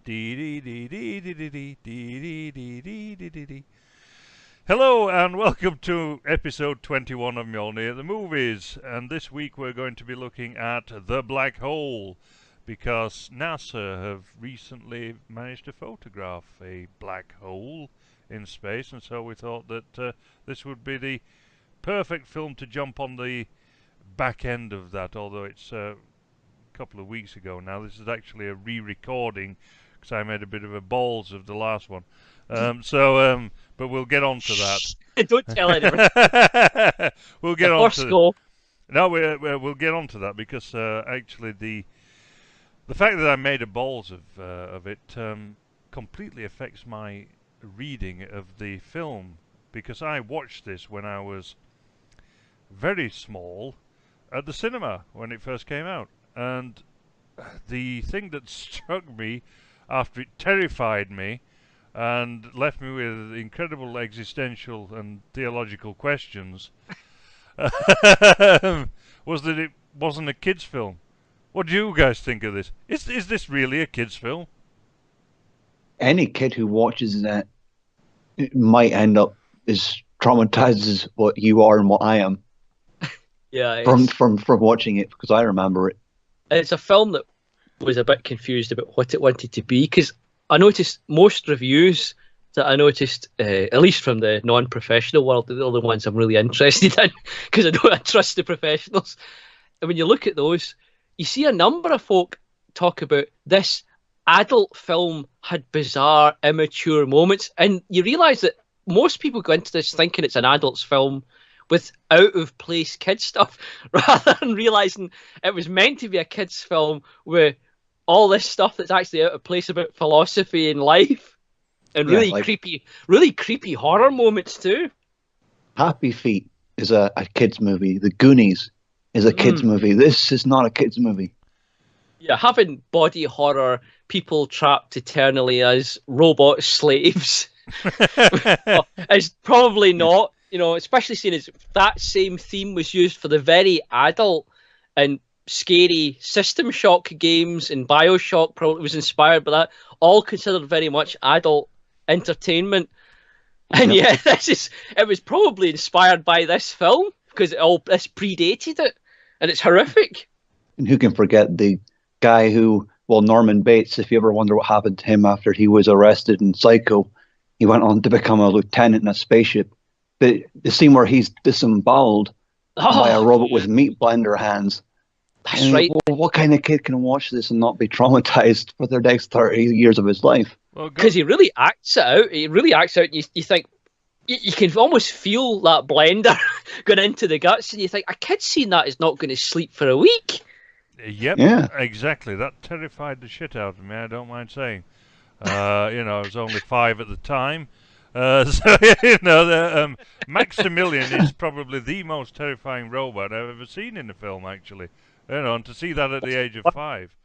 Hello and welcome to episode 21 of Mjolnir the Movies, and this week we're going to be looking at the black hole because NASA have recently managed to photograph a black hole in space, and so we thought that this would be the perfect film to jump on the back end of that, although it's a couple of weeks ago now. This is actually a re-recording because I made a bit of a balls of the last one. But we'll get on to that. Don't tell anyone. We'll get the on first to goal. No, we'll get on to that because actually the fact that I made a balls of it completely affects my reading of the film, because I watched this when I was very small at the cinema when it first came out, and the thing that struck me after it terrified me and left me with incredible existential and theological questions was that it wasn't a kids' film. What do you guys think of this? Is this really a kids' film? Any kid who watches that might end up as traumatized as what you are and what I am. Yeah, from watching it, because I remember it. It's a film that was a bit confused about what it wanted to be, because I noticed most reviews that I noticed, at least from the non-professional world, they're the only ones I'm really interested in, because I trust the professionals. And when you look at those, you see a number of folk talk about this adult film had bizarre, immature moments, and you realise that most people go into this thinking it's an adult's film with out-of-place kids stuff, rather than realising it was meant to be a kids' film with all this stuff that's actually out of place about philosophy and life, and really creepy horror moments too. Happy Feet is a kids' movie. The Goonies is a kids' movie. This is not a kids' movie. Yeah, having body horror, people trapped eternally as robot slaves is probably not, especially seeing as that same theme was used for the very adult and scary System Shock games, and BioShock probably was inspired by that, all considered very much adult entertainment. And it was probably inspired by this film because this predated it, and it's horrific. And who can forget the guy who, Norman Bates, if you ever wonder what happened to him after he was arrested in Psycho, he went on to become a lieutenant in a spaceship. The scene where he's disemboweled by a robot with meat blender hands. That's right. What kind of kid can watch this and not be traumatized for the next 30 years of his life? Because he really acts it out. He really acts out, and you think, you can almost feel that blender going into the guts, and you think, a kid seeing that is not going to sleep for a week. Yep, yeah. Exactly. That terrified the shit out of me, I don't mind saying. I was only 5 at the time. Maximilian is probably the most terrifying robot I've ever seen in a film, actually. And to see that at the age of 5.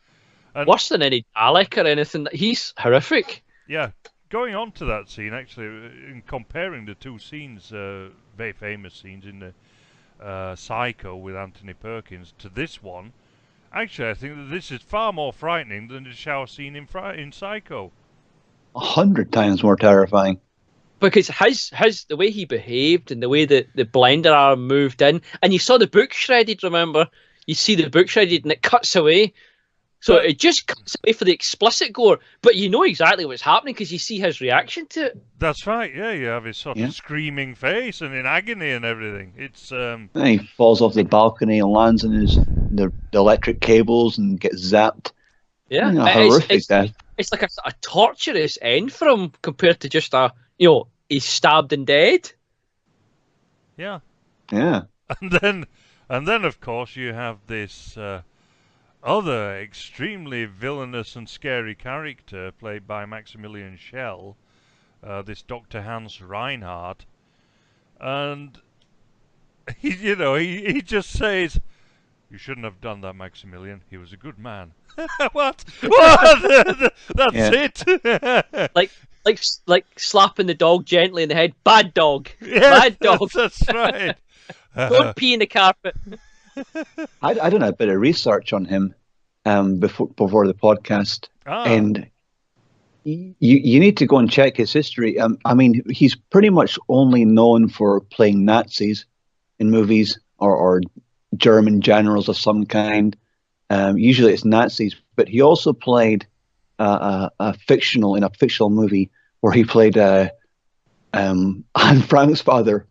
And worse than any Dalek or anything. He's horrific. Yeah. Going on to that scene, actually, in comparing the two scenes, very famous scenes in the Psycho with Anthony Perkins to this one, actually, I think that this is far more frightening than the shower scene in Psycho. 100 times more terrifying. Because the way he behaved and the way that the blender arm moved in, and you saw the book shredded, remember? You see the book shredded and it cuts away. So it just cuts away for the explicit gore, but you know exactly what's happening because you see his reaction to it. That's right, yeah, you have his sort of screaming face and in agony and everything. It's And he falls off the balcony and lands in the electric cables and gets zapped. Yeah, horrific death. It's like a torturous end for him compared to just he's stabbed and dead. Yeah. Yeah. And then of course you have this other extremely villainous and scary character played by Maximilian Schell, this Dr. Hans Reinhardt, and he just says, "You shouldn't have done that, Maximilian. He was a good man." What? That's it. like slapping the dog gently in the head. Bad dog. Yes, bad dog. That's right. Don't pee in the carpet. I done a bit of research on him before the podcast, and you need to go and check his history. I mean, he's pretty much only known for playing Nazis in movies or German generals of some kind. Usually it's Nazis, but he also played in a fictional movie where he played Anne Frank's father.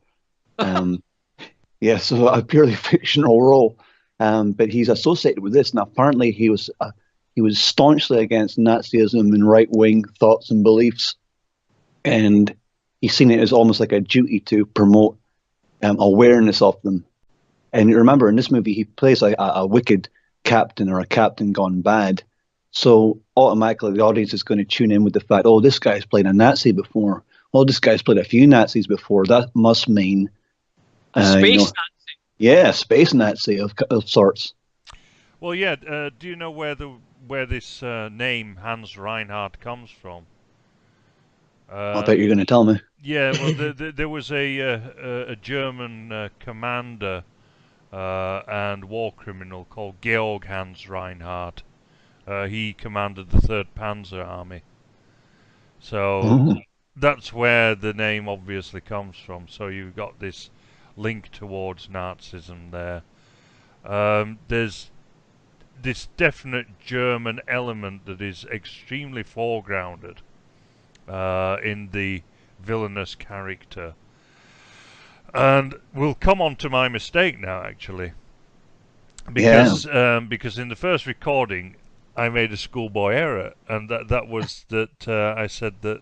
Yeah, so a purely fictional role. But he's associated with this, and apparently he was staunchly against Nazism and right-wing thoughts and beliefs, and he's seen it as almost like a duty to promote awareness of them. And remember, in this movie, he plays a wicked captain or a captain gone bad. So automatically the audience is going to tune in with the fact, oh, this guy's played a Nazi before. Oh, this guy's played a few Nazis before. That must mean space Nazi. Yeah, space Nazi of sorts. Well, yeah. Do you know where this name Hans Reinhardt comes from? I bet you're going to tell me. Yeah, well, there was a German commander and war criminal called Georg Hans Reinhardt. He commanded the 3rd Panzer Army. So that's where the name obviously comes from. So you've got this link towards Nazism there. There's this definite German element that is extremely foregrounded in the villainous character. And we'll come on to my mistake now, actually. Because in the first recording, I made a schoolboy error, and that was that I said that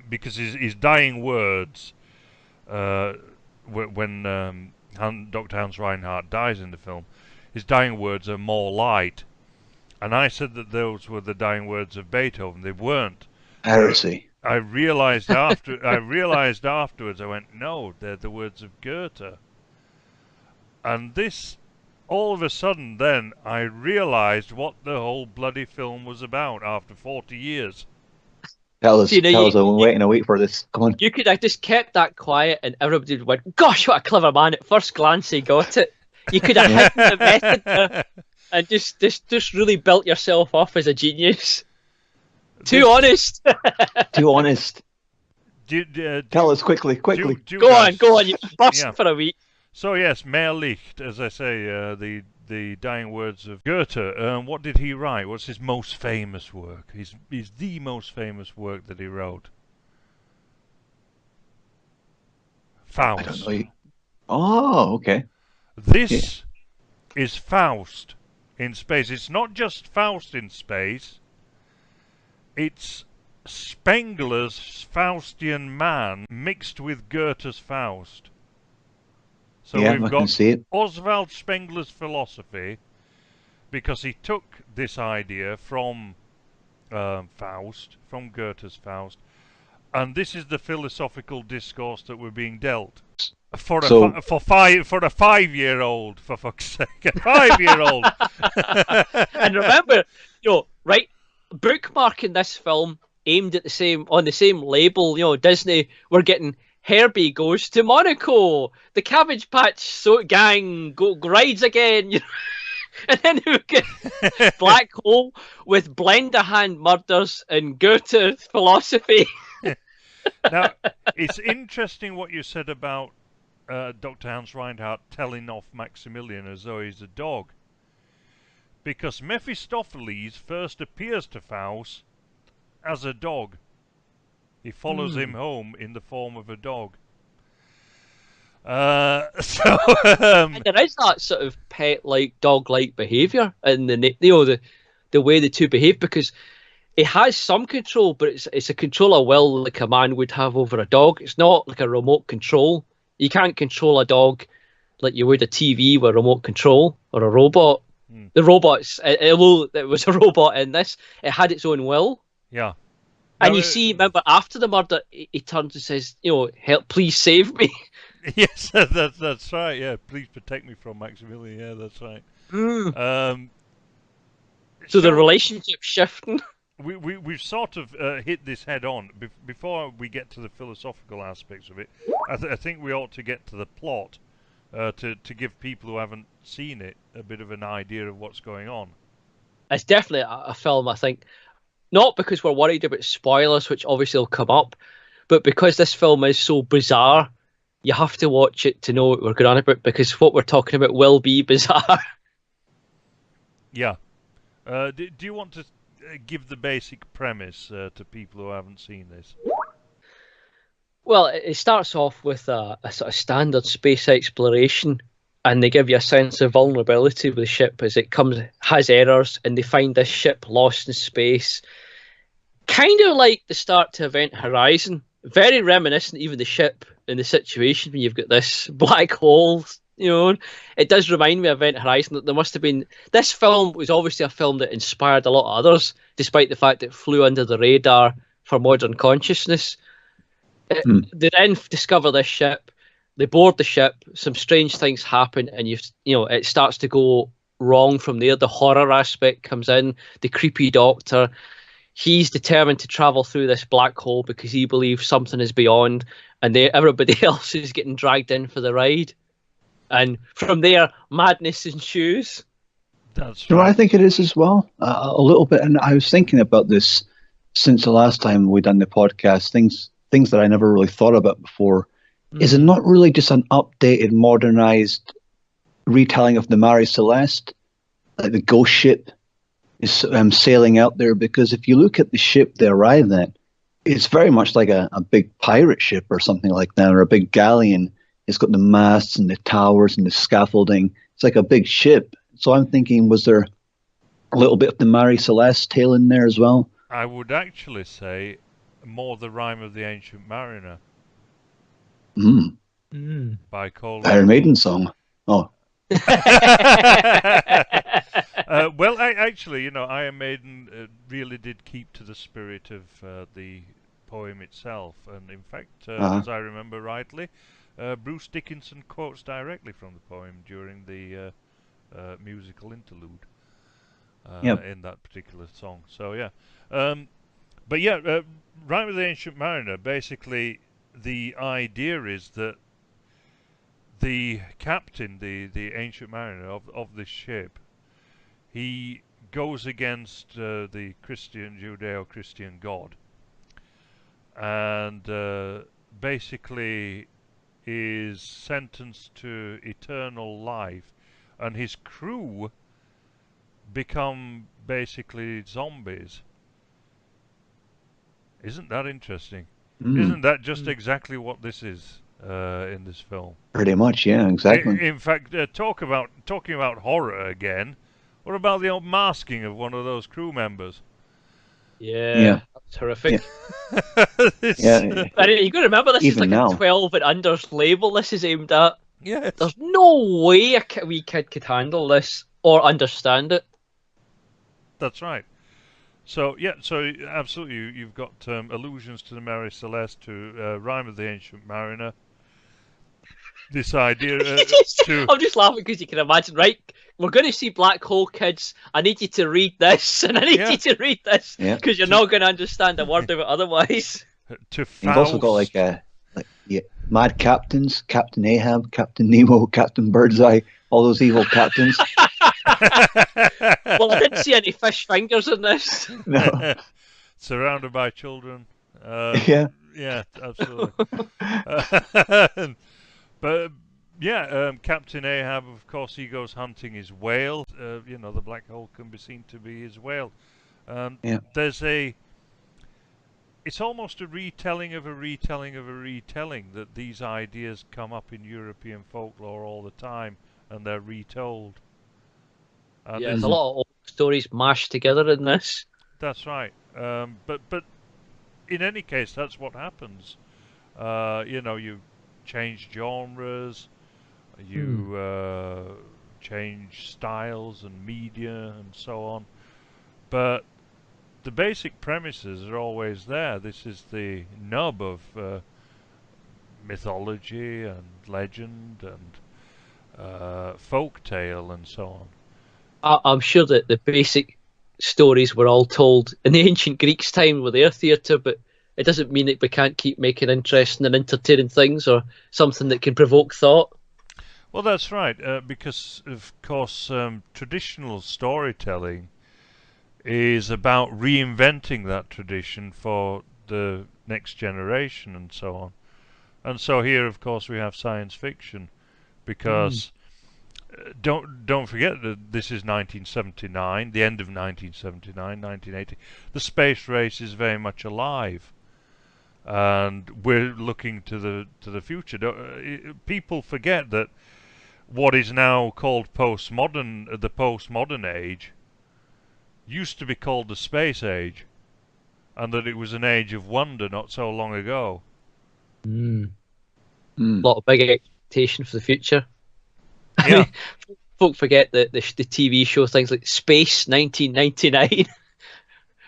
because his dying words, when Dr. Hans Reinhardt dies in the film, his dying words are more light, and I said that those were the dying words of Beethoven. They weren't. Heresy. I realized afterwards. I went, no, they're the words of Goethe. And this, all of a sudden, then I realized what the whole bloody film was about after 40 years. Tell us, I'm waiting to wait for this. Come on. You could have just kept that quiet, and everybody went, "Gosh, what a clever man!" At first glance, he got it. You could have hidden the method there and just really built yourself off as a genius. Too honest. Too honest. Tell us quickly. Go on. You bust for a week. So yes, Mehr Licht, as I say, the dying words of Goethe. What did he write? What's his most famous work? He's the most famous work that he wrote. Faust. I don't know. Oh, okay. This is Faust in space. It's not just Faust in space. It's Spengler's Faustian Man mixed with Goethe's Faust. So we've got Oswald Spengler's philosophy, because he took this idea from Faust, from Goethe's Faust, and this is the philosophical discourse that we're being dealt. For a 5-year-old, for fuck's sake, a 5-year-old. And remember, right, bookmarking this film aimed at on the same label. Disney were getting Herbie Goes to Monaco, the Cabbage Patch Gang rides again. And then we get Black Hole with Blenderhand murders and Goethe's philosophy. Now, it's interesting what you said about Dr. Hans Reinhardt telling off Maximilian as though he's a dog. Because Mephistopheles first appears to Faust as a dog. He follows him home in the form of a dog. And there is that sort of pet-like, dog-like behaviour in the way the two behave, because it has some control, but it's a control of will like a man would have over a dog. It's not like a remote control. You can't control a dog like you would a TV with remote control or a robot. The robots, although it was a robot in this, it had its own will. Yeah. And you see, remember, after the murder, he turns and says, help, please save me. Yes, that's right, yeah. Please protect me from Maximilian, yeah, that's right. So the relationship's shifting. We've sort of hit this head on. Before we get to the philosophical aspects of it, I think we ought to get to the plot to give people who haven't seen it a bit of an idea of what's going on. It's definitely a film, I think. not because we're worried about spoilers, which obviously will come up, but because this film is so bizarre, you have to watch it to know what we're going on about, because what we're talking about will be bizarre. Yeah. Do you want to give the basic premise to people who haven't seen this? Well, it starts off with a sort of standard space exploration, and they give you a sense of vulnerability with the ship as it has errors, and they find this ship lost in space. Kind of like the start to Event Horizon, very reminiscent, even the ship and the situation when you've got this black hole. It does remind me of Event Horizon. That there must have been, this film was obviously a film that inspired a lot of others, despite the fact that it flew under the radar for modern consciousness. They then discover this ship. They board the ship. Some strange things happen, and it starts to go wrong from there. The horror aspect comes in. The creepy doctor. He's determined to travel through this black hole because he believes something is beyond, and everybody else is getting dragged in for the ride. And from there, madness ensues. That's You know right. what I think it is as well? A little bit, and I was thinking about this since the last time we done the podcast, things that I never really thought about before. Is it not really just an updated, modernized retelling of the Mare Celeste? Like the ghost ship is sailing out there, because if you look at the ship they arrive at, it's very much like a big pirate ship or something like that, or a big galleon. It's got the masts and the towers and the scaffolding. It's like a big ship. So I'm thinking, was there a little bit of the Mare Celeste tale in there as well? I would actually say more the Rime of the Ancient Mariner by Cole. Iron Maiden song. Oh, Well, actually, Iron Maiden really did keep to the spirit of the poem itself, and in fact, as I remember rightly, Bruce Dickinson quotes directly from the poem during the musical interlude in that particular song. So yeah, but yeah, Rime of the Ancient Mariner. Basically, the idea is that the captain, the ancient mariner of this ship, he goes against the Judeo-Christian God, and basically is sentenced to eternal life, and his crew become basically zombies. Isn't that interesting? Isn't that just exactly what this is in this film? pretty much, yeah, exactly. In fact, talking about horror again, what about the unmasking of one of those crew members? Yeah. That's horrific. Yeah, You got to remember, this is Even like now. a 12 and under label this is aimed at. Yes. There's no way a wee kid could handle this or understand it. That's right. So yeah, so absolutely, you've got allusions to the Mare Celeste, to Rime of the Ancient Mariner. This idea to I'm just laughing because you can imagine, right? We're going to see Black Hole Kids. I need you to read this, and I need you to read this Yeah. because you're not going to understand a word of it otherwise. to You've also got like mad captains, Captain Ahab, Captain Nemo, Captain Birdseye, all those evil captains. Well, I didn't see any fish fingers in this. No. surrounded by children. Yeah. Yeah, absolutely. But yeah, Captain Ahab, of course, he goes hunting his whale. The black hole can be seen to be his whale. There's it's almost a retelling of a retelling of a retelling, that these ideas come up in European folklore all the time, and they're retold. And There's a lot of old stories mashed together in this. that's right. But in any case, that's what happens. You change genres, you change styles and media and so on, but the basic premises are always there. This is the nub of mythology and legend and folk tale and so on. I'm sure that the basic stories were all told in the ancient Greeks' time with their theatre, but it doesn't mean that we can't keep making interesting and entertaining things or something that can provoke thought. Well, that's right, because of course traditional storytelling is about reinventing that tradition for the next generation and so on. And so here, of course, we have science fiction, because don't forget that this is 1979, the end of 1979, 1980. The space race is very much alive, and we're looking to the future. People forget that what is now called postmodern, the postmodern age, used to be called the space age, and that it was an age of wonder not so long ago. A lot of big expectation for the future. Yeah. Folk forget that the TV show things like Space 1999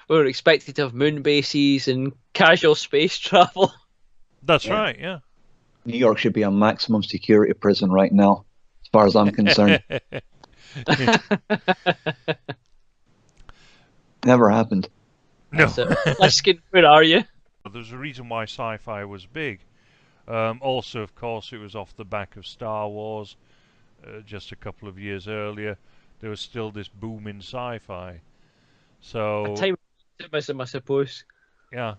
we were expected to have moon bases and casual space travel. That's right, yeah. New York should be a maximum security prison right now, as far as I'm concerned. Never happened. No. Liskin, where are you? There's a reason why sci-fi was big. Also, of course, it was off the back of Star Wars. Just a couple of years earlier, there was still this boom in sci-fi. So, A time optimism, I suppose. yeah.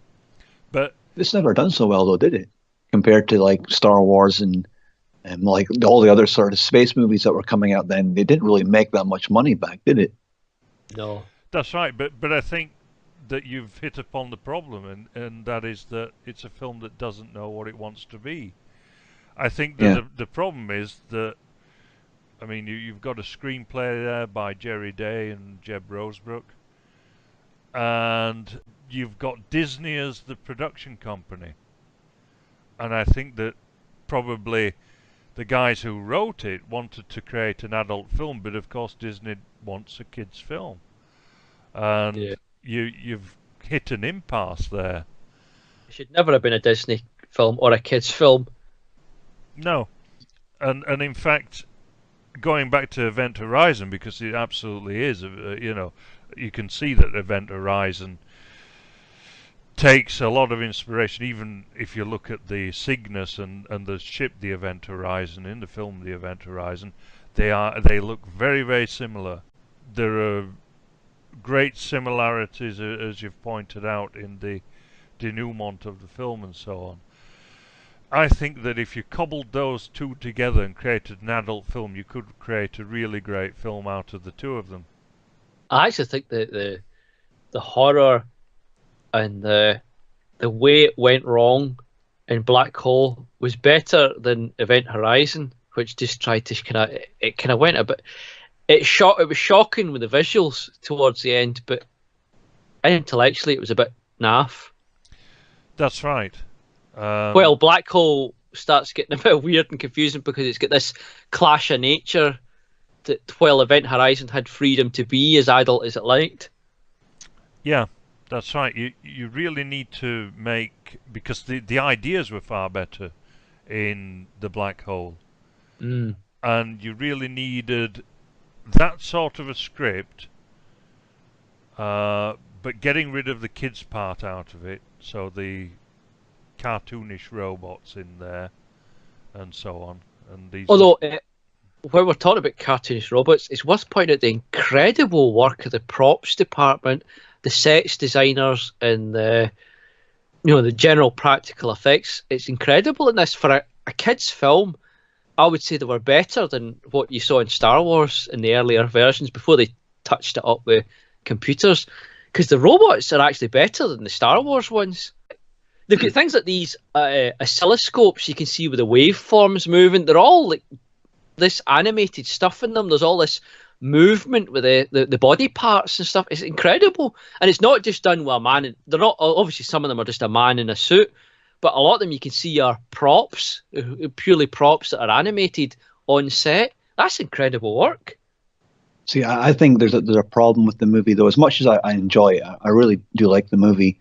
But It's never done so well, though, did it? Compared to like Star Wars and like all the other sort of space movies that were coming out then, they didn't really make that much money back, did it? No. that's right. But I think that you've hit upon the problem, and that is that it's a film that doesn't know what it wants to be. I think that the problem is that, I mean, you've got a screenplay there by Jerry Day and Jeb Rosebrook, and you've got Disney as the production company. And I think that probably the guys who wrote it wanted to create an adult film, but of course Disney wants a kid's film. And you've hit an impasse there. It should never have been a Disney film or a kids' film. No. And in fact, going back to Event Horizon, because it absolutely is, you can see that Event Horizon takes a lot of inspiration, even if you look at the Cygnus and the ship, the Event Horizon, in the film, the Event Horizon, they look very, very similar. There are great similarities, as you've pointed out, in the denouement of the film and so on. I think that if you cobbled those two together and created an adult film, you could create a really great film out of the two of them. I actually think that the horror and the way it went wrong in Black Hole was better than Event Horizon, which just tried to kind of went a bit. It was shocking with the visuals towards the end, but intellectually it was a bit naff. That's right. Well, Black Hole starts getting a bit weird and confusing because it's got this clash of nature that, while Event Horizon had freedom to be as adult as it liked. Yeah, that's right. You really need to make, because the ideas were far better in the Black Hole, and you really needed that sort of a script, but getting rid of the kids part out of it, so the cartoonish robots in there and so on. And these. Although, when we're talking about cartoonish robots, it's worth pointing out the incredible work of the props department, the sets designers, and the general practical effects. It's incredible in this for a kids' film. I would say they were better than what you saw in Star Wars in the earlier versions before they touched it up with computers, because the robots are actually better than the Star Wars ones. They've got things like these oscilloscopes you can see with the waveforms moving. They're all like this animated stuff in them. There's all this movement with the body parts and stuff. It's incredible. And it's not just done with a man. They're not, obviously some of them are just a man in a suit, but a lot of them you can see are props, purely props that are animated on set. That's incredible work. See, I think there's a problem with the movie, though. As much as I enjoy it, I really do like the movie.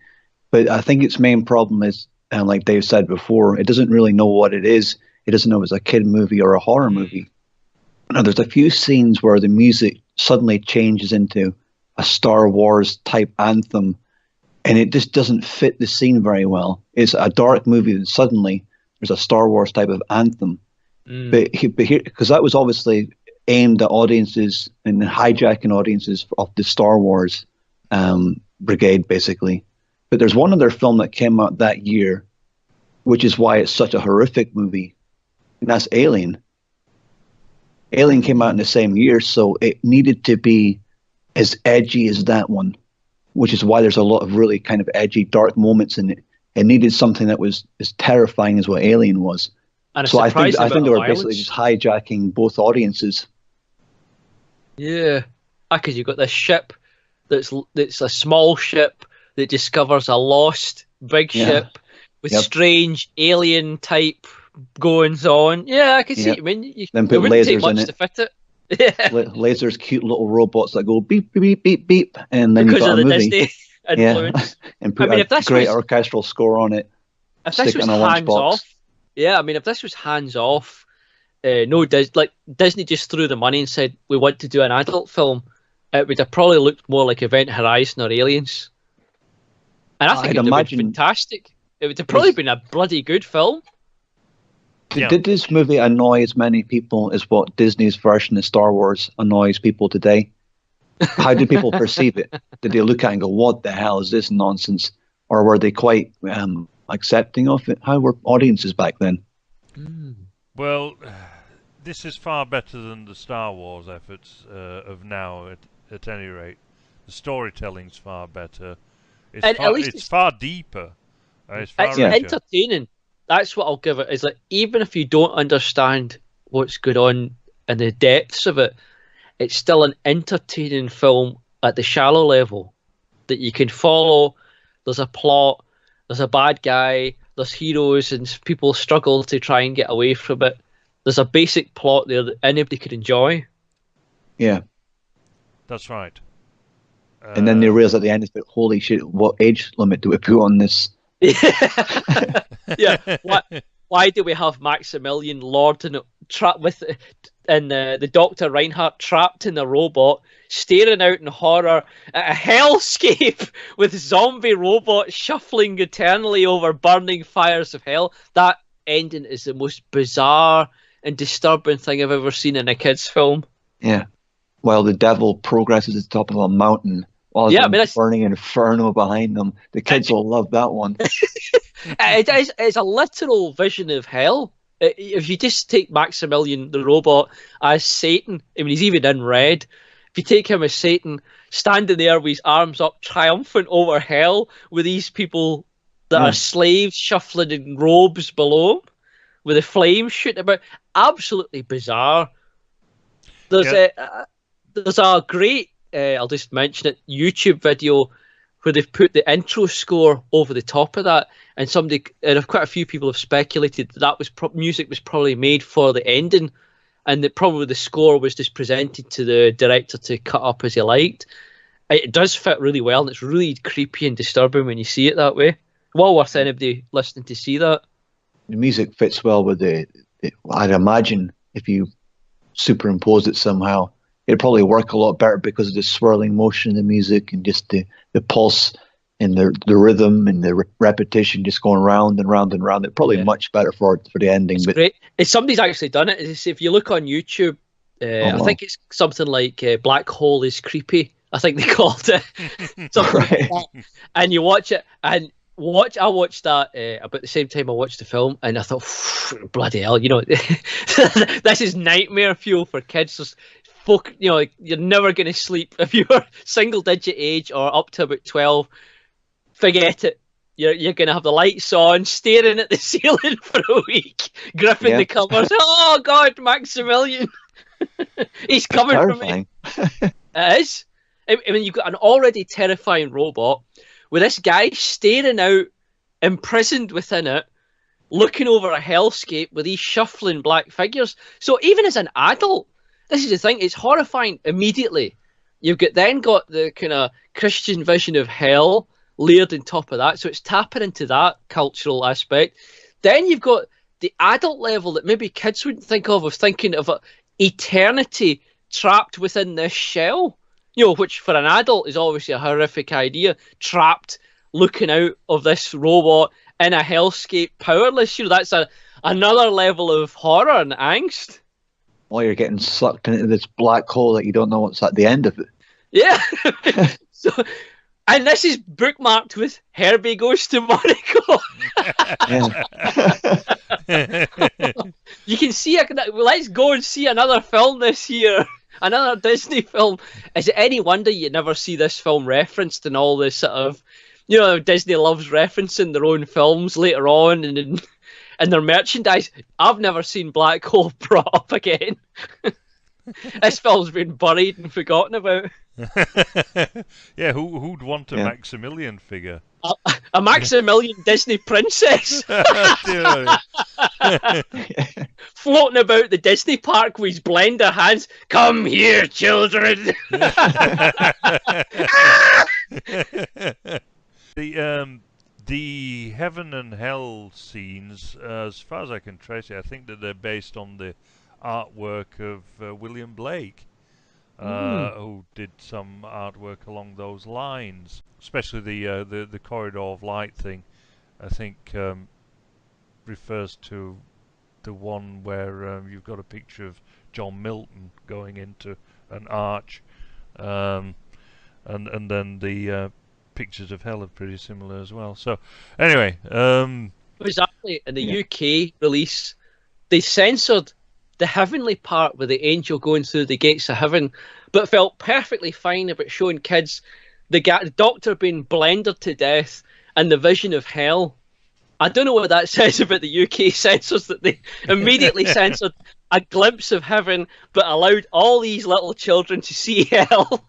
But I think its main problem is, and like Dave said before, it doesn't really know what it is. It doesn't know if it's a kid movie or a horror movie. Now, there's a few scenes where the music suddenly changes into a Star Wars type anthem, and it just doesn't fit the scene very well. It's a dark movie, and suddenly there's a Star Wars type of anthem. But here, because that was obviously aimed at audiences and hijacking audiences of the Star Wars brigade, basically. But there's one other film that came out that year, which is why it's such a horrific movie, and that's Alien. Alien came out in the same year, so it needed to be as edgy as that one, which is why there's a lot of really kind of edgy, dark moments in it. It needed something that was as terrifying as what Alien was. And so I think they were basically just hijacking both audiences. Yeah, because you've got this ship that's a small ship that discovers a lost big ship with strange alien type goings on. Yeah, I can see it. I mean, then put lasers in it to fit it. Yeah. Lasers, cute little robots that go beep, beep, beep, beep, and then because you've got of a the movie. Disney influence. And put a great orchestral score on it. If this was hands off, if this was hands off, Disney just threw the money and said we want to do an adult film, it would have probably looked more like Event Horizon or Aliens. And I think it would have been fantastic. It would have probably been a bloody good film. Did this movie annoy as many people as what Disney's version of Star Wars annoys people today? How did people perceive it? Did they look at it and go, what the hell is this nonsense? Or were they quite accepting of it? How were audiences back then? Well, this is far better than the Star Wars efforts of now, at any rate. The storytelling's far better. It's far deeper. It's entertaining. That's what I'll give it. Is like, even if you don't understand what's going on in the depths of it, it's still an entertaining film at the shallow level that you can follow. There's a plot, there's a bad guy, there's heroes, and people struggle to try and get away from it. There's a basic plot there that anybody could enjoy. Yeah. That's right. And then they realize at the end, holy shit, what age limit do we put on this? Yeah. Why do we have Maximilian Lord trapped with, and the Dr. Reinhardt trapped in the robot, staring out in horror at a hellscape with zombie robots shuffling eternally over burning fires of hell? That ending is the most bizarre and disturbing thing I've ever seen in a kids' film. Yeah. While the devil progresses to the top of a mountain. While there's burning inferno behind them. The kids will love that one. It's a literal vision of hell. If you just take Maximilian the robot as Satan, I mean, he's even in red. If you take him as Satan, standing there with his arms up, triumphant over hell, with these people that are slaves shuffling in robes below him, with the flames shooting about, absolutely bizarre. There's a great, I'll just mention it, YouTube video where they've put the intro score over the top of that, and quite a few people have speculated that was music was probably made for the ending, and that probably the score was just presented to the director to cut up as he liked. It does fit really well, and it's really creepy and disturbing when you see it that way. Well worth anybody listening to see that. The music fits well with I'd imagine if you superimpose it somehow, it'd probably work a lot better because of the swirling motion of the music and just the pulse and the rhythm and the repetition just going round and round and round. It's probably much better for the ending. It's great. Somebody's actually done it. If you look on YouTube, I think it's something like Black Hole is Creepy, I think they called it. Something like that. And you watch it, and I watched that about the same time I watched the film, and I thought, bloody hell, this is nightmare fuel for kids. You're never going to sleep if you're single digit age or up to about 12. Forget it. You're going to have the lights on, staring at the ceiling for a week, gripping the covers. Oh God, Maximilian, he's coming for me. It is. I mean, you've got an already terrifying robot with this guy staring out, imprisoned within it, looking over a hellscape with these shuffling black figures. So even as an adult, this is the thing, it's horrifying immediately. You've got the kind of Christian vision of hell layered on top of that, so it's tapping into that cultural aspect. Then you've got the adult level that maybe kids wouldn't think of thinking of eternity trapped within this shell, which for an adult is obviously a horrific idea, trapped, looking out of this robot in a hellscape, powerless. That's another level of horror and angst. While you're getting sucked into this black hole that you don't know what's at the end of it. Yeah. So And this is bookmarked with Herbie Goes to Monaco. You can see, let's go and see another film this year. Another Disney film. Is it any wonder you never see this film referenced in all this sort of, Disney loves referencing their own films later on and their merchandise. I've never seen Black Hole brought up again. This film's been buried and forgotten about. Yeah, who'd want a Maximilian figure? A Maximilian Disney princess floating about the Disney park with his blender hands. Come here, children. The heaven and hell scenes, as far as I can trace it, I think that they're based on the artwork of William Blake, who did some artwork along those lines. Especially the corridor of light thing, I think refers to the one where you've got a picture of John Milton going into an arch, and then the pictures of hell are pretty similar as well. So anyway, exactly, in the UK release, they censored the heavenly part with the angel going through the gates of heaven, but felt perfectly fine about showing kids the doctor being blended to death and the vision of hell. I don't know what that says about the UK censors, that they immediately censored a glimpse of heaven but allowed all these little children to see hell.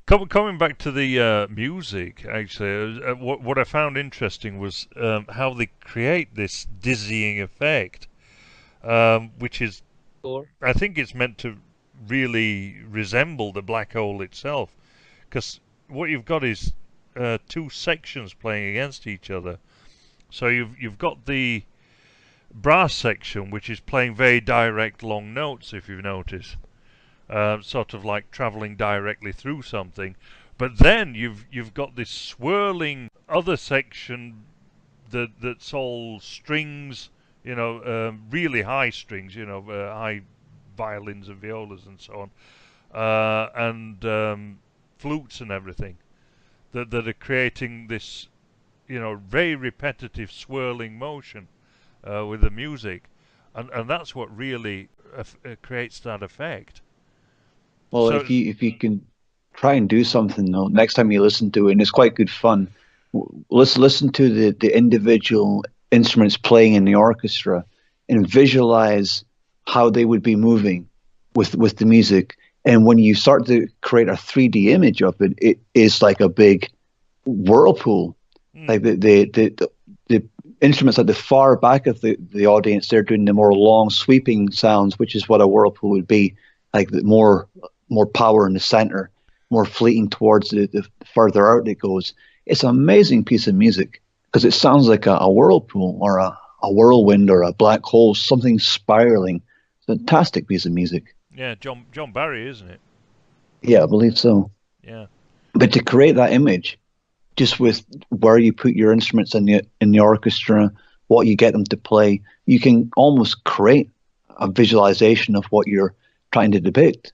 Coming back to the music, actually, what I found interesting was how they create this dizzying effect, which is, I think it's meant to really resemble the black hole itself, because what you've got is two sections playing against each other. So you've got the brass section, which is playing very direct long notes, if you've noticed, sort of like traveling directly through something. But then you've got this swirling other section that's all strings, really high strings, high violins and violas and so on, and flutes and everything that are creating this, very repetitive swirling motion with the music, and that's what really creates that effect. Well, so, if you can try and do something though, next time you listen to it, and it's quite good fun. Let's listen to the individual instruments playing in the orchestra and visualize how they would be moving with the music. And when you start to create a 3D image of it, it is like a big whirlpool. Like the instruments at the far back of the audience, they're doing the more long sweeping sounds, which is what a whirlpool would be. Like the more power in the center, more fleeting towards the further out it goes. It's an amazing piece of music because it sounds like a whirlpool or a whirlwind or a black hole, something spiraling. Fantastic piece of music. Yeah, John Barry, isn't it? Yeah, I believe so. Yeah. But to create that image, just with where you put your instruments in the orchestra, what you get them to play, you can almost create a visualization of what you're trying to depict.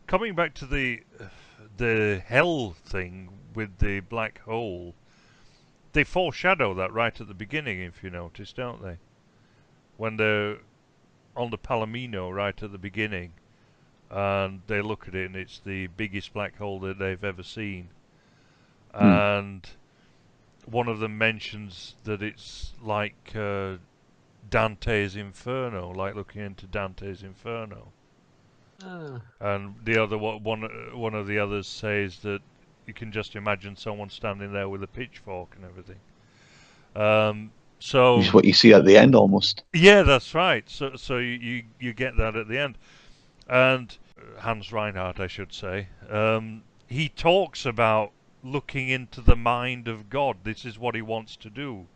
Coming back to the hell thing with the black hole, they foreshadow that right at the beginning, if you notice, don't they? When they're on the Palomino right at the beginning, and they look at it, and it's the biggest black hole that they've ever seen. And one of them mentions that it's like Dante's Inferno, like looking into Dante's Inferno. And the other one of the others says that you can just imagine someone standing there with a pitchfork and everything. So it's what you see at the end, almost. Yeah, that's right. So you get that at the end, and Hans Reinhardt, I should say, he talks about looking into the mind of God. This is what he wants to do,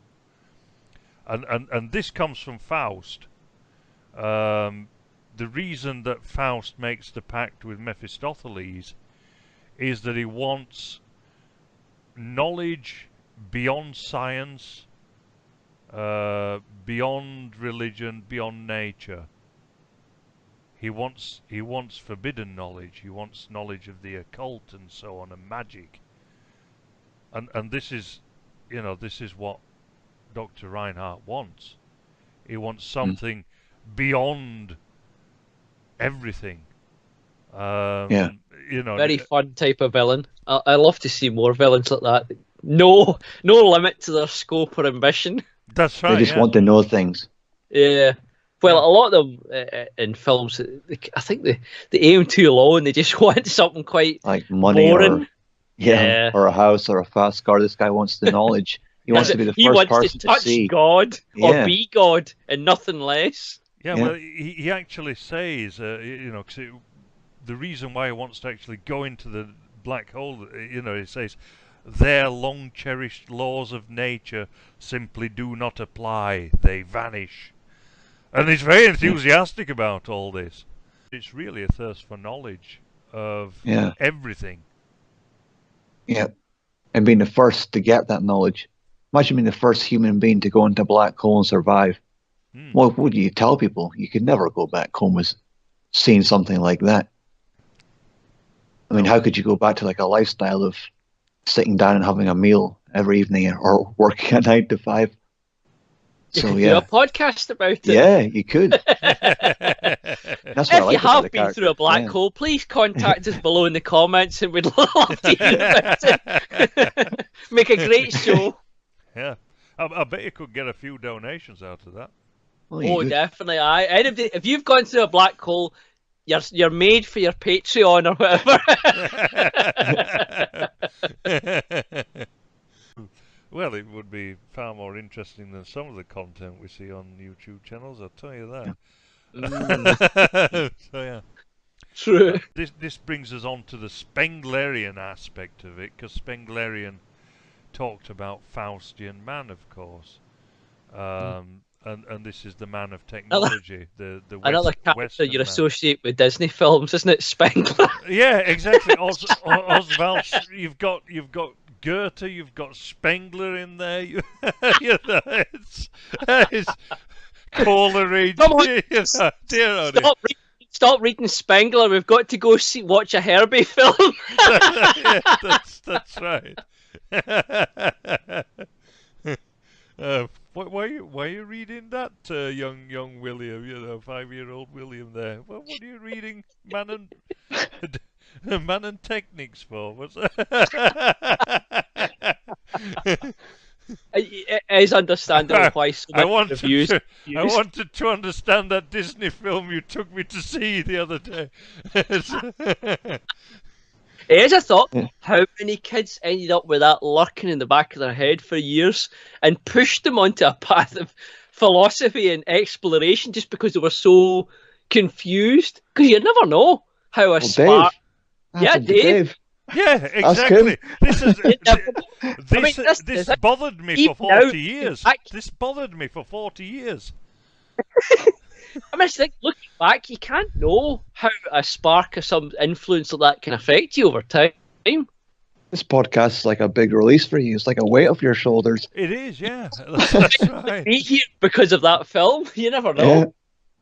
and this comes from Faust. The reason that Faust makes the pact with Mephistopheles is that he wants knowledge beyond science, beyond religion, beyond nature. He wants forbidden knowledge. He wants knowledge of the occult and so on, and magic. And this is, this is what Dr. Reinhardt wants. He wants something beyond everything. Very fun type of villain. I love to see more villains like that. No limit to their scope or ambition. That's right. They just want to know things. Yeah. Well, a lot of them in films, I think they aim too low and they just want something quite like money boring. or a house or a fast car. This guy wants the knowledge. He wants to be the first person to touch see God or be God and nothing less. Yeah, well, he actually says, 'cause the reason why he wants to actually go into the black hole, he says, their long-cherished laws of nature simply do not apply. They vanish. And he's very enthusiastic about all this. It's really a thirst for knowledge of everything. Yeah, and being the first to get that knowledge. Imagine being the first human being to go into a black hole and survive. What would you tell people? You could never go back home with seeing something like that. I mean, how could you go back to like a lifestyle of sitting down and having a meal every evening or working a 9 to 5? So do a podcast about it. Yeah, you could. That's what if you have been through a black hole, please contact us below in the comments, and we'd love to hear about it. Make a great show. Yeah, I bet you could get a few donations out of that. Oh, definitely. If you've gone through a black hole, you're made for your Patreon or whatever. Well, it would be far more interesting than some of the content we see on YouTube channels, I'll tell you that. So, yeah. True. This brings us on to the Spenglerian aspect of it, because Spenglerian talked about Faustian man, of course. And this is the man of technology, the another character you man. associate with Disney films, isn't it? Spengler. Yeah, exactly. Oswald, you've got Goethe, you've got Spengler in there. It's Coleridge. Come on, stop reading Spengler. We've got to go watch a Herbie film. That's right. Why are you reading that, young William? 5-year-old William there. What are you reading, Man and Techniques for? What's that? It is understandable why so much reviews. I wanted to understand that Disney film you took me to see the other day. It is a thought. How many kids ended up with that lurking in the back of their head for years and pushed them onto a path of philosophy and exploration just because they were so confused? Because you never know how a spark. Dave. Yeah, exactly. This bothered me for 40 years. This bothered me for 40 years. I mean, looking back, you can't know how a spark or some influence like that can affect you over time. This podcast is like a big release for you. It's like a weight off your shoulders. It is, yeah. That's right. Be here because of that film. You never know.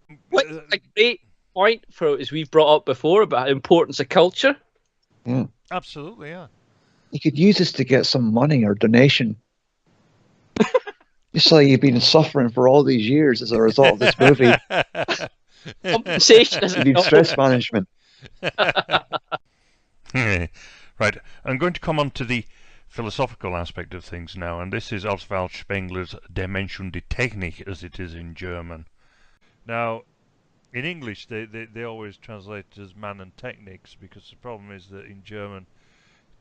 Yeah. What's a great point for, as we've brought up before, about the importance of culture. Yeah. Absolutely, yeah. You could use this to get some money or donation. Just like you've been suffering for all these years as a result of this movie. Compensation. You need stress management. Right, I'm going to come on to the philosophical aspect of things now, and this is Oswald Spengler's Dimension die Technik, as it is in German. Now, in English, they always translate it as man and techniques, because the problem is that in German,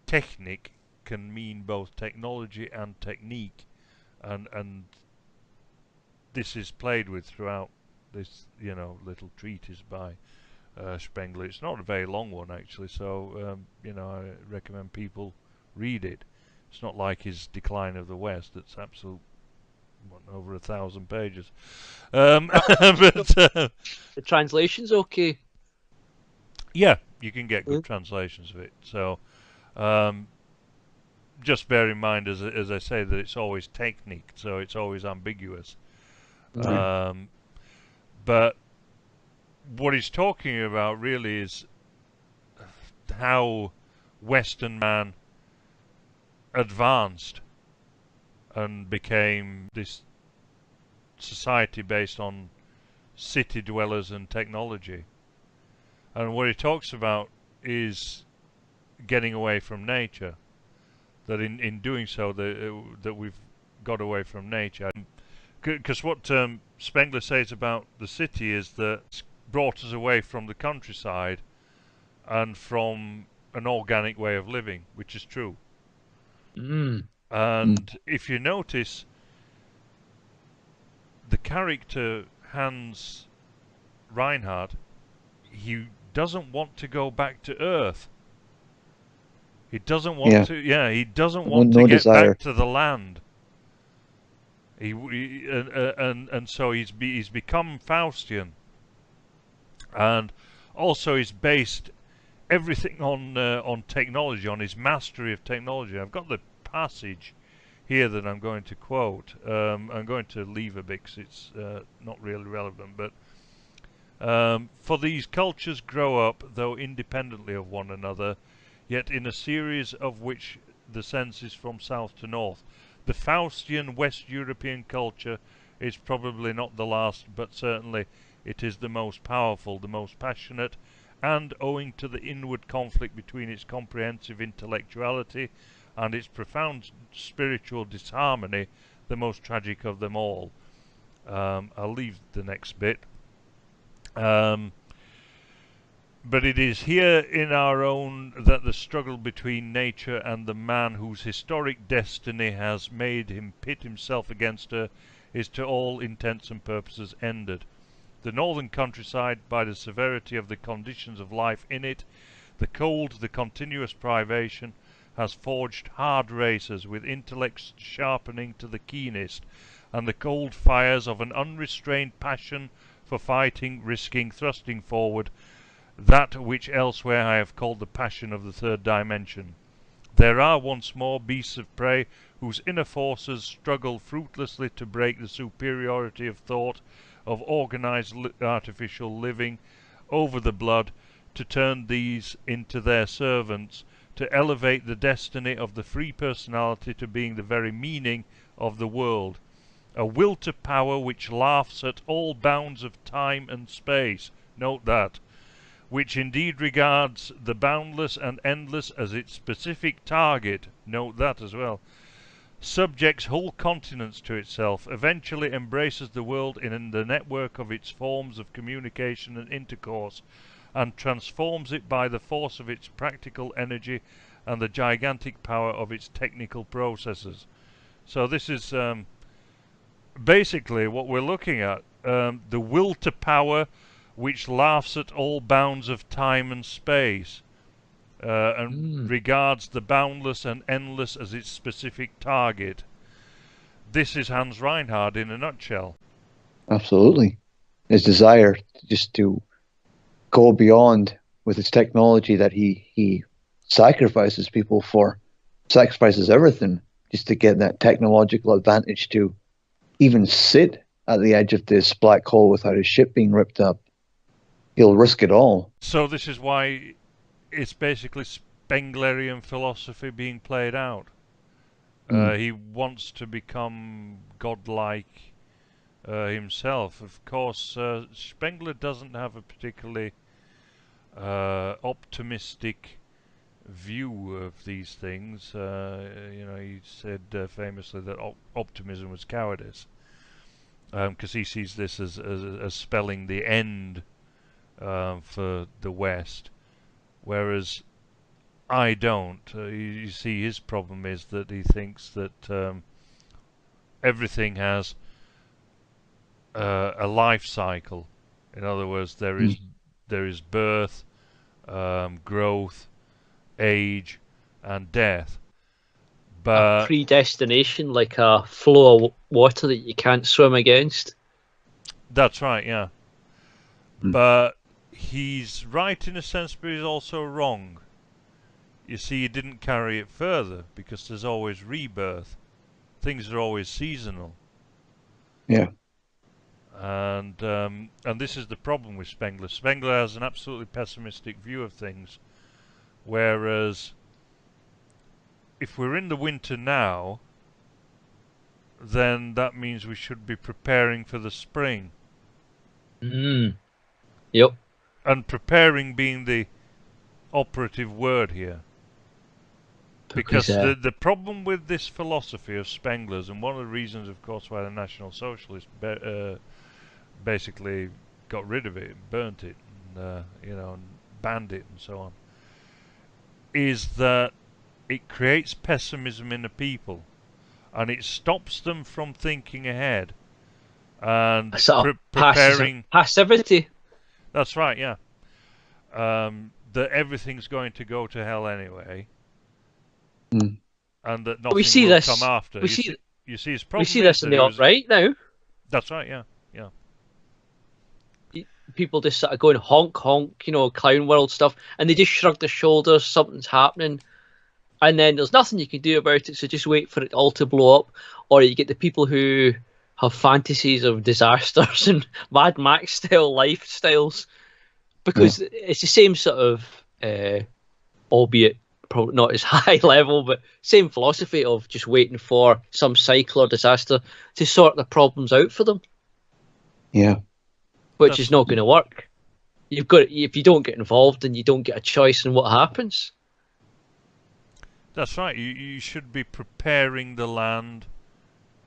Technik can mean both technology and technique, and this is played with throughout this, little treatise by Spengler. It's not a very long one, actually, so I recommend people read it. It's not like his Decline of the West. It's over 1,000 pages. But the translation's okay. Yeah, you can get good translations of it. So just bear in mind, as I say, that it's always technique, so it's always ambiguous. But what he's talking about really is how Western man advanced and became this society based on city dwellers and technology. And what he talks about is getting away from nature. That in doing so, that we've got away from nature. Because what Spengler says about the city is that it's brought us away from the countryside and from an organic way of living, which is true. And if you notice, the character Hans Reinhardt, he doesn't want to go back to Earth. He doesn't want to. Yeah, he doesn't want to get back to the land. And so he's become Faustian, and also he's based everything on technology, on his mastery of technology. I've got the passage here that I'm going to quote. I'm going to leave a bit because it's not really relevant, but for these cultures grow up, though independently of one another, yet in a series of which the sense is from south to north. The Faustian West European culture is probably not the last, but certainly it is the most powerful, the most passionate, and owing to the inward conflict between its comprehensive intellectuality and its profound spiritual disharmony, the most tragic of them all. I'll leave the next bit. But it is here in our own that the struggle between nature and the man whose historic destiny has made him pit himself against her is to all intents and purposes ended. The northern countryside, by the severity of the conditions of life in it, the cold, the continuous privation, has forged hard racers with intellects sharpening to the keenest, and the cold fires of an unrestrained passion for fighting, risking, thrusting forward, that which elsewhere I have called the passion of the third dimension. There are once more beasts of prey whose inner forces struggle fruitlessly to break the superiority of thought, of organized artificial living, over the blood, to turn these into their servants, to elevate the destiny of the free personality to being the very meaning of the world. A will to power which laughs at all bounds of time and space. Note that. Which indeed regards the boundless and endless as its specific target, note that as well, subjects whole continents to itself, eventually embraces the world in the network of its forms of communication and intercourse, and transforms it by the force of its practical energy and the gigantic power of its technical processes. So this is basically what we're looking at, the will to power which laughs at all bounds of time and space, and regards the boundless and endless as its specific target. This is Hans Reinhardt in a nutshell. Absolutely. His desire just to go beyond with his technology that he sacrifices people for, sacrifices everything just to get that technological advantage to even sit at the edge of this black hole without his ship being ripped up. He'll risk it all. So this is why it's basically Spenglerian philosophy being played out. He wants to become godlike himself. Of course, Spengler doesn't have a particularly optimistic view of these things. He said famously that optimism was cowardice, because he sees this as spelling the end for the West, whereas I don't. You see, his problem is that he thinks that everything has a life cycle. In other words, there is birth, growth, age, and death. But a predestination, like a flow of water that you can't swim against. That's right, yeah. But he's right in a sense, but he's also wrong. You see, he didn't carry it further because there's always rebirth. Things are always seasonal. Yeah. And this is the problem with Spengler. Spengler has an absolutely pessimistic view of things, whereas if we're in the winter now, then that means we should be preparing for the spring. Yep. And preparing being the operative word here. Because the problem with this philosophy of Spengler's, and one of the reasons, of course, why the National Socialists basically got rid of it, burnt it, and, and banned it, and so on, is that it creates pessimism in the people, and it stops them from thinking ahead and preparing. Passivity. That's right, yeah. That everything's going to go to hell anyway. And that nothing will come after. You see his problem. We see this in the alt-right now. That's right, yeah. People just sort of going honk, honk, clown world stuff, and they just shrug their shoulders, something's happening, and then there's nothing you can do about it, so just wait for it all to blow up. Or you get the people who have fantasies of disasters and Mad Max style lifestyles, because it's the same sort of, albeit probably not as high level, but same philosophy of just waiting for some cycle or disaster to sort the problems out for them. Yeah. Which is not going to work. If you don't get involved, then you don't get a choice in what happens. That's right. You should be preparing the land.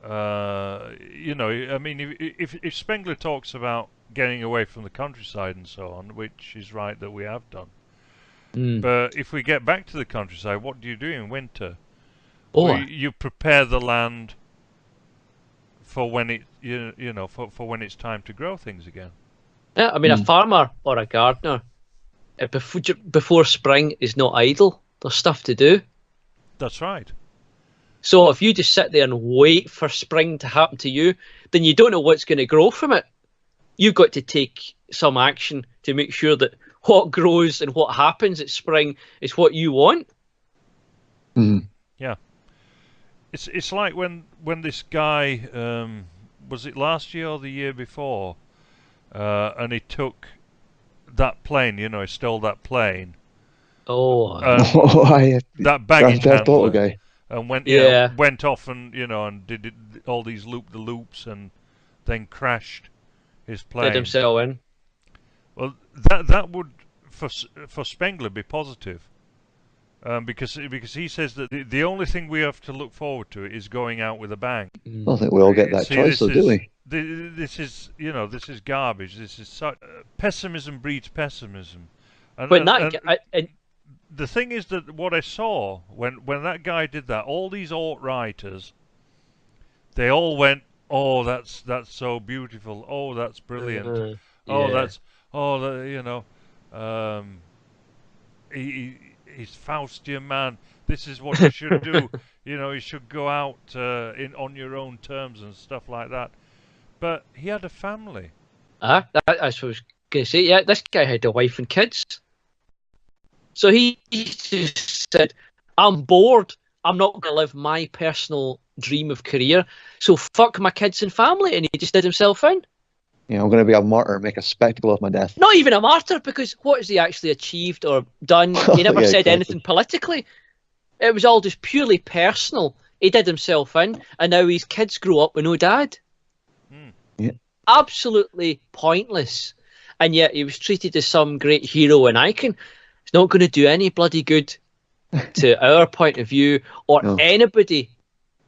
I mean, if Spengler talks about getting away from the countryside and so on, which is right that we have done. But if we get back to the countryside, what do you do in winter? You prepare the land for when it for when it's time to grow things again. Yeah, I mean, a farmer or a gardener before spring is not idle. There's stuff to do. That's right. So if you just sit there and wait for spring to happen to you, then you don't know what's going to grow from it. You've got to take some action to make sure that what grows and what happens at spring is what you want. Yeah. It's like when this guy, was it last year or the year before, and he took that plane, he stole that plane. That baggage handler guy. And went off and and did all these loop-the-loops and then crashed his plane. Did himself in. Well, that would for Spengler be positive, because he says that the only thing we have to look forward to is going out with a bang. I don't think we all get that choice, though, do we? This is this is garbage. This is pessimism breeds pessimism. The thing is that what I saw when that guy did that, all these alt-writers, they all went, "Oh, that's so beautiful. Oh, that's brilliant. He's Faustian man. This is what you should do. You should go out on your own terms and stuff like that." But he had a family. That's what I was going to say. Yeah, this guy had a wife and kids. So he just said, "I'm bored. I'm not going to live my personal dream of career. So fuck my kids and family." And he just did himself in. Yeah, I'm going to be a martyr, make a spectacle of my death. Not even a martyr, because what has he actually achieved or done? He never said anything politically. It was all just purely personal. He did himself in, and now his kids grow up with no dad. Yeah. Absolutely pointless. And yet he was treated as some great hero and icon. It's not going to do any bloody good to our point of view or anybody,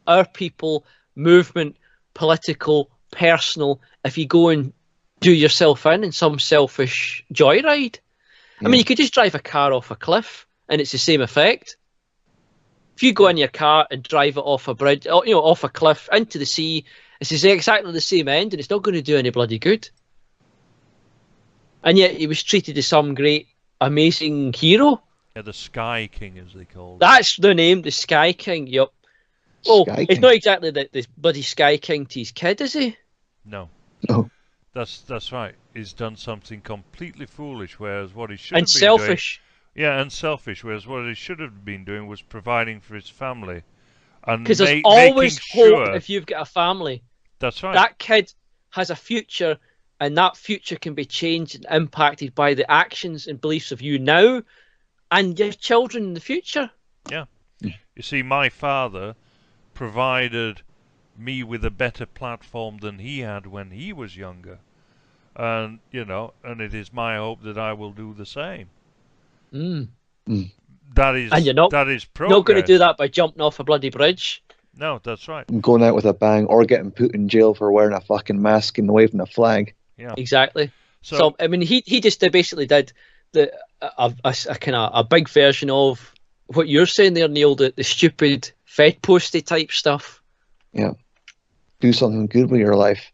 our people, movement, political, personal, if you go and do yourself in some selfish joyride. I mean, you could just drive a car off a cliff and it's the same effect. If you go in your car and drive it off a bridge, off a cliff into the sea, it's exactly the same end, and it's not going to do any bloody good. And yet he was treated as some great, amazing hero. Yeah, the Sky King, as they call it. That's the name, the Sky King. Yep. Well, it's not exactly the bloody Sky King to his kid, is he? No. No. That's right. He's done something completely foolish, whereas what he should have been selfish. Yeah, and selfish. Whereas what he should have been doing was providing for his family, and because there's always hope if you've got a family. That's right. That kid has a future, and that future can be changed and impacted by the actions and beliefs of you now and your children in the future. Yeah. You see, my father provided me with a better platform than he had when he was younger. And, and it is my hope that I will do the same. Mm. That is, and you're that is progress. not going to do that by jumping off a bloody bridge. No, that's right. And going out with a bang, or getting put in jail for wearing a fucking mask and waving a flag. Yeah. Exactly. So I mean, he just basically did a big version of what you're saying there, Neil, the stupid Fed posty type stuff. Yeah. Do something good with your life.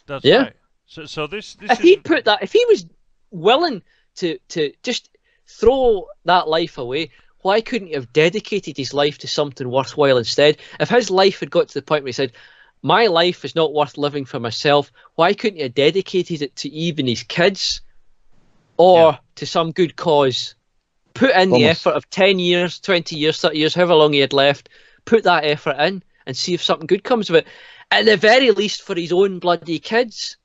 That's right. So this if he was willing to just throw that life away, why couldn't he have dedicated his life to something worthwhile instead? If his life had got to the point where he said, my life is not worth living for myself, why couldn't he have dedicated it to even his kids or to some good cause? Put in the effort of 10 years, 20 years, 30 years, however long he had left, put that effort in and see if something good comes of it. At the very least for his own bloody kids.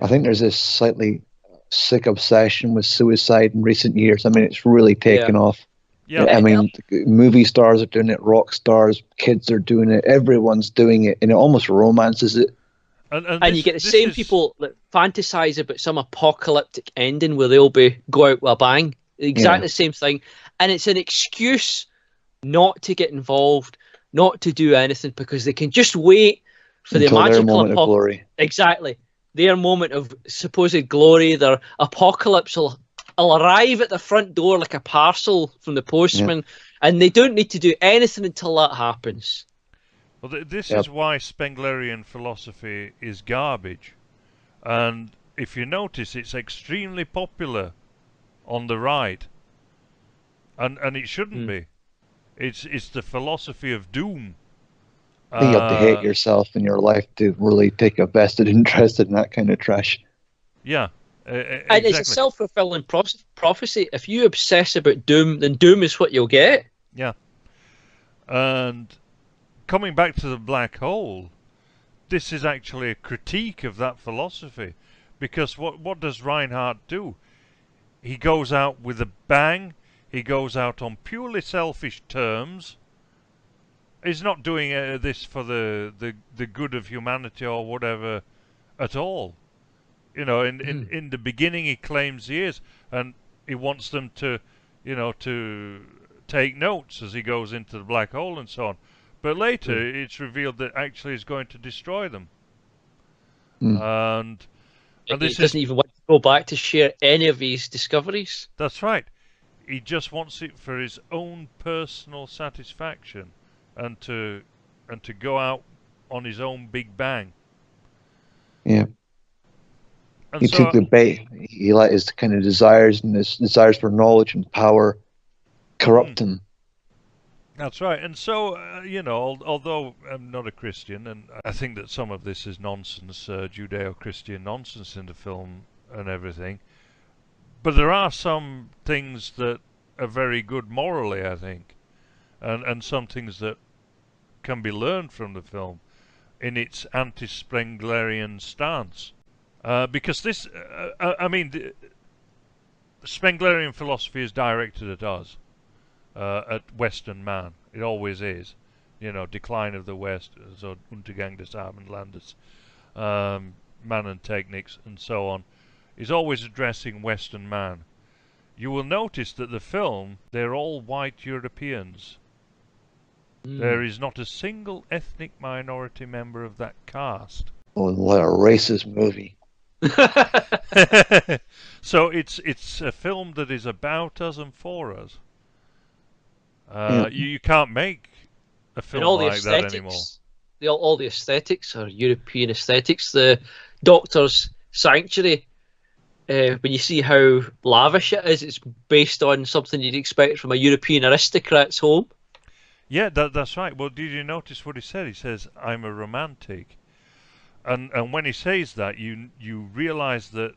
I think there's this slightly sick obsession with suicide in recent years. I mean, it's really taken off. Yeah. I mean, movie stars are doing it, rock stars, kids are doing it, everyone's doing it, and it almost romances it. And you get the same people that fantasize about some apocalyptic ending where they'll go out with a bang. Exactly the same thing. And it's an excuse not to get involved, not to do anything, because they can just wait for the magical moment of glory. Exactly. Their moment of supposed glory, their apocalypse will arrive at the front door like a parcel from the postman, and they don't need to do anything until that happens. Well, this is why Spenglerian philosophy is garbage. And if you notice, it's extremely popular on the right. And it shouldn't be. It's the philosophy of doom. I think you have to hate yourself in your life to really take a vested interest in that kind of trash. Yeah. And it's a self-fulfilling prophecy. If you obsess about doom, then doom is what you'll get. Yeah. And coming back to the black hole, this is actually a critique of that philosophy. Because what does Reinhardt do? He goes out with a bang. He goes out on purely selfish terms. He's not doing this for the good of humanity or whatever at all. In the beginning he claims he is, and he wants them to, to take notes as he goes into the black hole and so on. But later it's revealed that actually he's going to destroy them. And this doesn't even want to go back to share any of his discoveries. That's right. He just wants it for his own personal satisfaction, and to go out on his own big bang. Yeah. And he took the bait. He let his kind of desires and his desires for knowledge and power corrupt him. That's right. And so, although I'm not a Christian, and I think that some of this is nonsense, Judeo-Christian nonsense in the film and everything, but there are some things that are very good morally, I think, and some things that can be learned from the film in its anti-Spenglerian stance. Because this, the Spenglerian philosophy is directed at us, at Western man. It always is. Decline of the West, so Untergang des Abendlandes, man and techniques, and so on, is always addressing Western man. You will notice that the film, they're all white Europeans. There is not a single ethnic minority member of that cast. Oh, what a racist movie. So it's a film that is about us and for us. You can't make a film like that anymore. All the aesthetics are European aesthetics. The Doctor's Sanctuary, when you see how lavish it is, it's based on something you'd expect from a European aristocrat's home. Yeah, that's right. Well, did you notice what he said? He says, "I'm a romantic." And when he says that, you realise that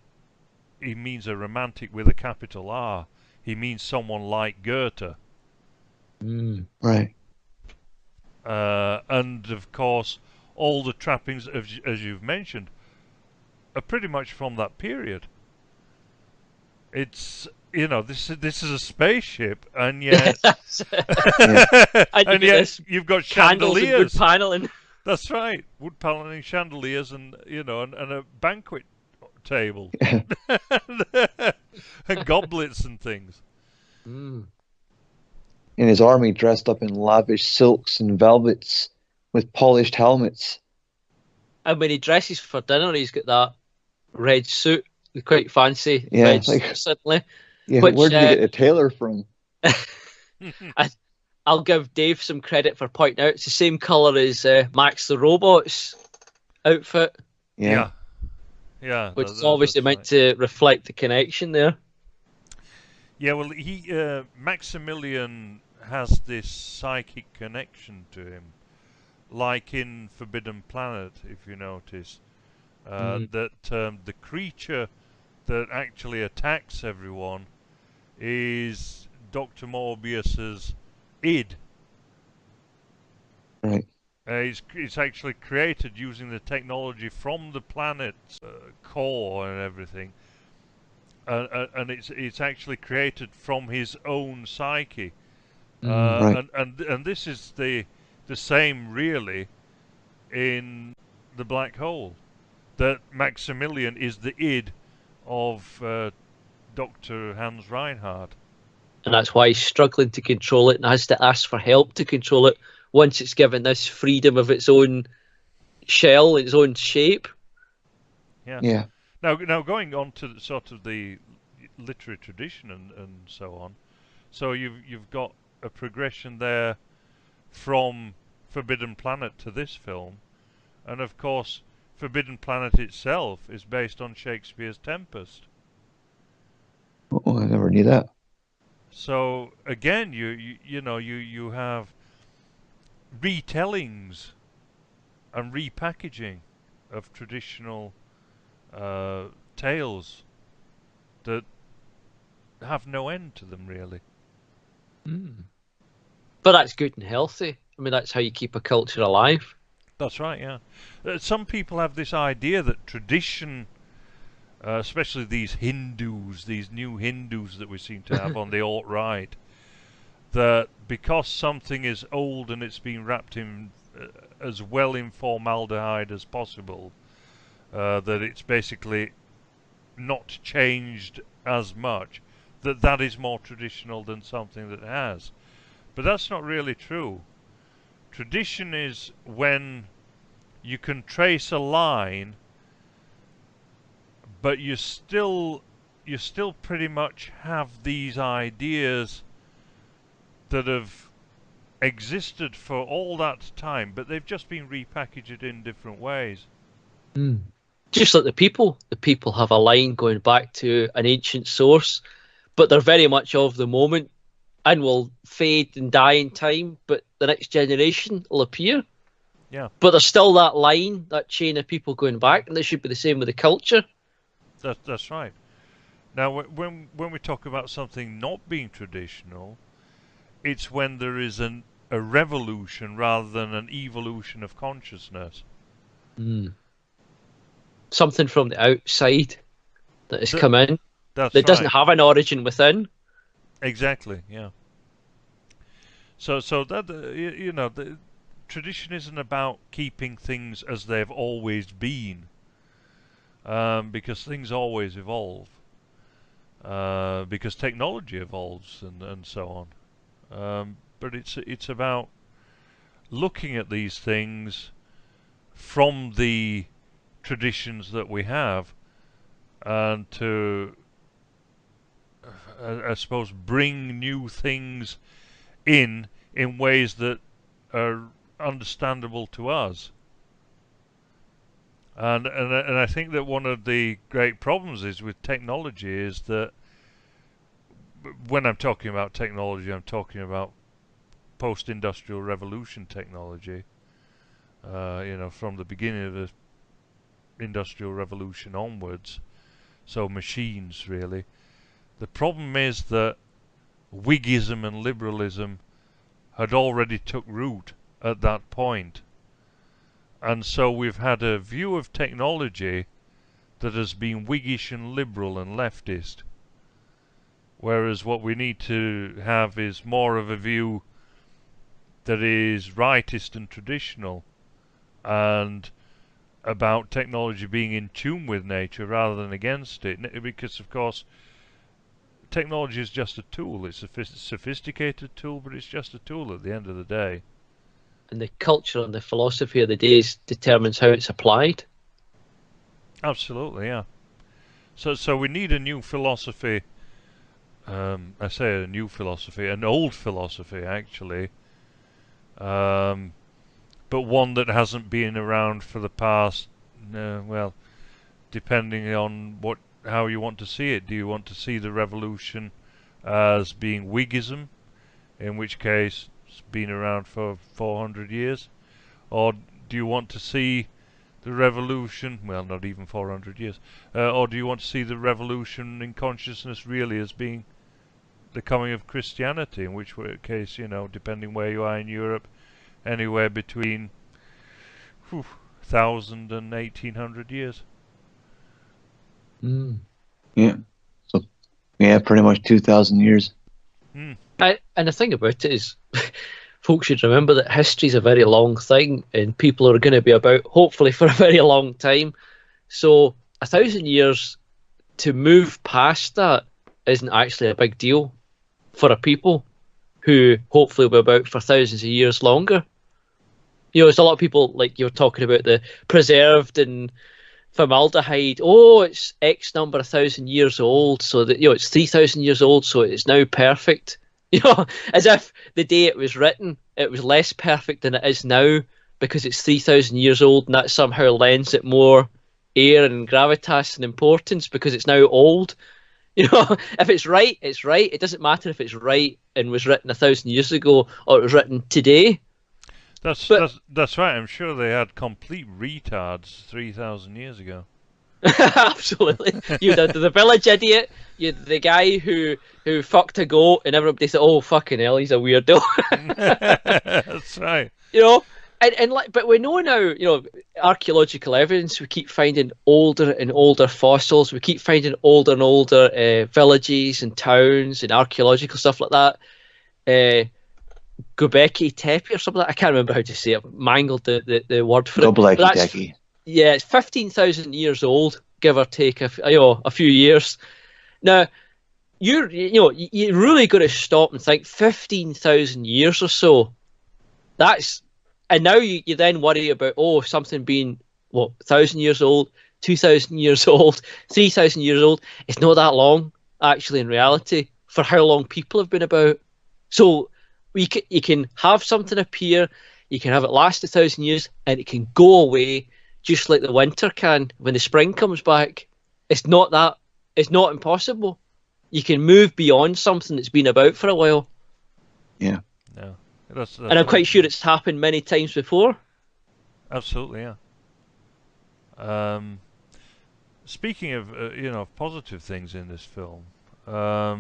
he means a romantic with a capital R. He means someone like Goethe. Right. And of course, all the trappings, as you've mentioned, are pretty much from that period. It's, this is a spaceship, and yet And you've got candles and wood chandeliers. paneling. That's right, wood paneling, chandeliers, and and a banquet table, and goblets and things. Mm. In his army, dressed up in lavish silks and velvets with polished helmets. And when he dresses for dinner, he's got that red suit, quite fancy Yeah, red like- suit, certainly. Yeah, Which, where did you get a tailor from? I'll give Dave some credit for pointing out it's the same colour as Max the Robot's outfit, Yeah, which is obviously that's meant right. to reflect the connection there. Yeah, well, Maximilian has this psychic connection to him, like in Forbidden Planet, if you notice, that the creature that actually attacks everyone is Dr. Morbius's id. Right. It's actually created using the technology from the planet's core and everything, and it's actually created from his own psyche, Right. and this is the same really in the black hole, that Maximilian is the id of Dr. Hans Reinhardt. And that's why he's struggling to control it and has to ask for help to control it once it's given this freedom of its own shell, its own shape. Yeah. Now going on to sort of the literary tradition and so on. So you've got a progression there from Forbidden Planet to this film, and of course Forbidden Planet itself is based on Shakespeare's Tempest. Oh, I never knew that. So again, you have retellings and repackaging of traditional tales that have no end to them, really. But that's good and healthy. I mean, that's how you keep a culture alive. That's right, yeah. Some people have this idea that tradition, especially these Hindus, these new Hindus that we seem to have on the alt-right, that because something is old and it's been wrapped in as well in formaldehyde as possible, that it's basically not changed as much, that is more traditional than something that has. But that's not really true. Tradition is when you can trace a line, but you still pretty much have these ideas that have existed for all that time, but they've just been repackaged in different ways. Just like the people have a line going back to an ancient source, but they're very much of the moment and will fade and die in time, but the next generation will appear. Yeah. But there's still that line, that chain of people going back, and this should be the same with the culture. That's right. Now, when we talk about something not being traditional, it's when there is a revolution rather than an evolution of consciousness. Something from the outside that has come in That's that doesn't right. have an origin within. Exactly, yeah. So that the tradition isn't about keeping things as they've always been, because things always evolve, because technology evolves and so on. But it's about looking at these things from the traditions that we have, and to I suppose bring new things in ways that are understandable to us. And I think that one of the great problems is with technology is that when I'm talking about technology, I'm talking about post-industrial revolution technology. From the beginning of the industrial revolution onwards, so machines really. The problem is that Whiggism and liberalism had already took root at that point, And so we've had a view of technology that has been Whiggish and liberal and leftist. Whereas what we need to have is more of a view that is rightist and traditional, and about technology being in tune with nature rather than against it. Because, of course, technology is just a tool. It's a sophisticated tool, but it's just a tool at the end of the day. And the culture and the philosophy of the days determines how it's applied. Absolutely, yeah. So we need a new philosophy. I say a new philosophy, an old philosophy, actually. But one that hasn't been around for the past, well, depending on how you want to see it. Do you want to see the revolution as being Whiggism, in which case it's been around for 400 years? Or do you want to see the revolution, well, not even 400 years, or do you want to see the revolution in consciousness really as being the coming of Christianity, in which case, depending where you are in Europe, anywhere between 1,000 and 1,800 years. Yeah. So, yeah, pretty much 2,000 years. And the thing about it is, folks should remember that history's a very long thing, and people are going to be about, hopefully, for a very long time. So 1,000 years, to move past that isn't actually a big deal for a people who hopefully will be about for thousands of years longer. There's a lot of people, like you were talking about, the preserved and formaldehyde. Oh, it's X number 1,000 years old, so that it's 3,000 years old, so it's now perfect. As if the day it was written, it was less perfect than it is now because it's 3,000 years old, and that somehow lends it more air and gravitas and importance because it's now old. If it's right, it's right. It doesn't matter if it's right and was written 1,000 years ago or it was written today. That's right. I'm sure they had complete retards 3,000 years ago. Absolutely. You had the village idiot. You had the guy who fucked a goat, and everybody said, "Oh, fucking hell, he's a weirdo." That's right. But we know now, archaeological evidence. We keep finding older and older fossils. We keep finding older and older villages and towns and archaeological stuff like that. Göbekli Tepe or something like that. I can't remember how to say it. Mangled the word for it. Göbekli Tepe. Yeah, it's 15,000 years old, give or take a few years. Now, you really got to stop and think 15,000 years or so. And now you then worry about something being 1,000 years old, 2,000 years old, 3,000 years old. It's not that long, actually, in reality, for how long people have been about. So you can have something appear, you can have it last 1,000 years, and it can go away just like the winter can when the spring comes back. It's not impossible. You can move beyond something that's been about for a while. Yeah. No. And I'm quite sure it's happened many times before. Absolutely, yeah. Speaking of positive things in this film, I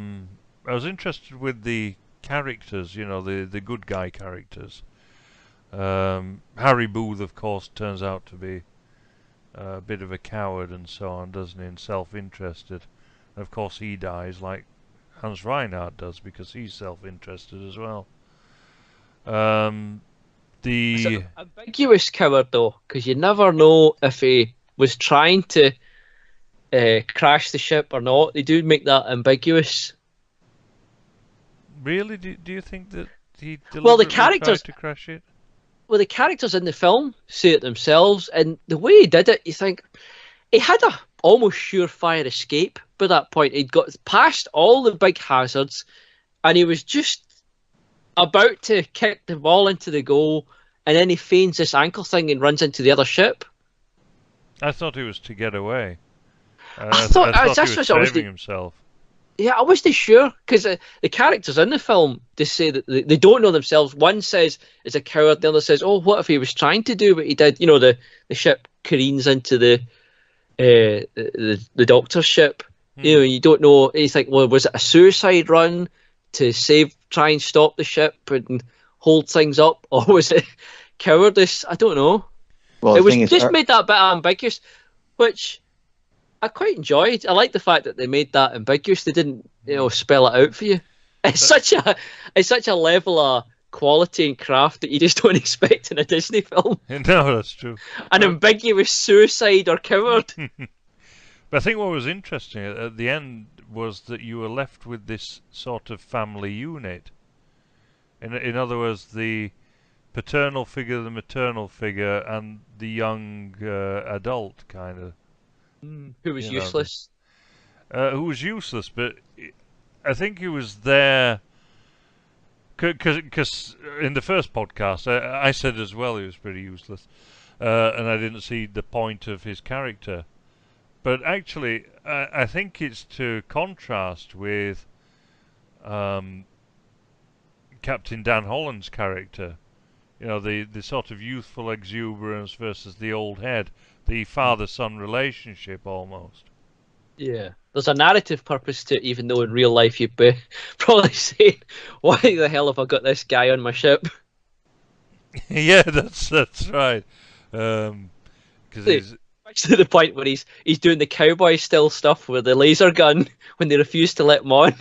was interested with the characters, the good guy characters. Harry Booth, of course, turns out to be a bit of a coward and so on, doesn't he, and self-interested. And of course he dies like Hans Reinhardt does because he's self-interested as well. It's an ambiguous coward though, because you never know if he was trying to crash the ship or not. They do make that ambiguous. Really? Do you think that he deliberately tried to crash it? Well, the characters in the film say it themselves, and the way he did it, you think he had a almost surefire escape by that point. He'd got past all the big hazards, and he was just about to kick the ball into the goal, and then he feigns this ankle thing and runs into the other ship. I thought he was to get away. I thought he was saving himself. Yeah, I wasn't sure, because the characters in the film, they say that they don't know themselves. One says it's a coward, the other says, "Oh, what if he was trying to do what he did?" The ship careens into the doctor's ship. You don't know. You think, well, was it a suicide run to try and stop the ship and hold things up, or was it cowardice? I don't know. Well, It the was thing is, just made that bit ambiguous, which I quite enjoyed. I like the fact that they made that ambiguous. They didn't, spell it out for you. It's such a level of quality and craft that you just don't expect in a Disney film. No, that's true. An ambiguous suicide or coward. But I think what was interesting at the end was that you were left with this sort of family unit. In other words, the paternal figure, the maternal figure, and the young adult kind of. Who was useless. Who was useless, but I think he was there because in the first podcast I said as well he was pretty useless, and I didn't see the point of his character. But actually, I think it's to contrast with Captain Dan Holland's character. The sort of youthful exuberance versus the old head, the father-son relationship almost. Yeah. There's a narrative purpose to it, even though in real life you'd be probably saying, why the hell have I got this guy on my ship? Yeah, that's right. Because he's... Actually, the point where he's doing the cowboy still stuff with the laser gun when they refuse to let him on.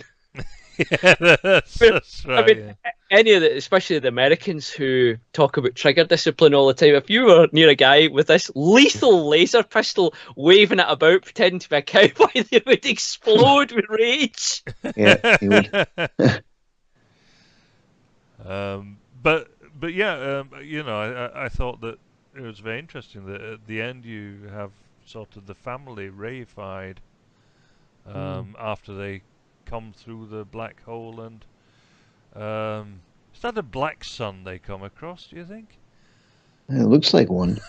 Yeah, that's right. I mean, any of the, especially the Americans who talk about trigger discipline all the time, if you were near a guy with this lethal laser pistol waving it about, pretending to be a cowboy, they would explode with rage. Yeah, he would. But yeah, I thought that it was very interesting that at the end you have sort of the family reified after they come through the black hole, and is that a black sun they come across, do you think? It looks like one.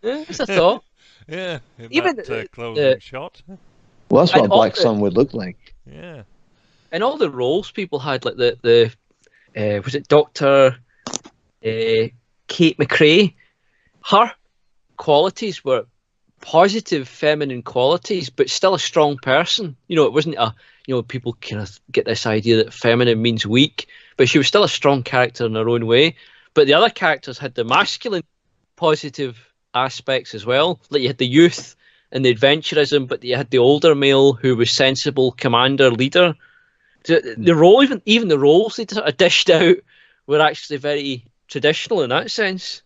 That's a thought. Yeah, even that closing shot. Well, that's what a And black sun would look like. Yeah. And all the roles people had, like the was it Dr. Kate McRae? Her qualities were positive feminine qualities, but still a strong person. It wasn't people kind of get this idea that feminine means weak, but she was still a strong character in her own way. But the other characters had the masculine positive aspects as well. Like you had the youth and the adventurism, but you had the older male who was sensible, commander, leader. The role, even the roles they sort of dished out were actually very traditional in that sense.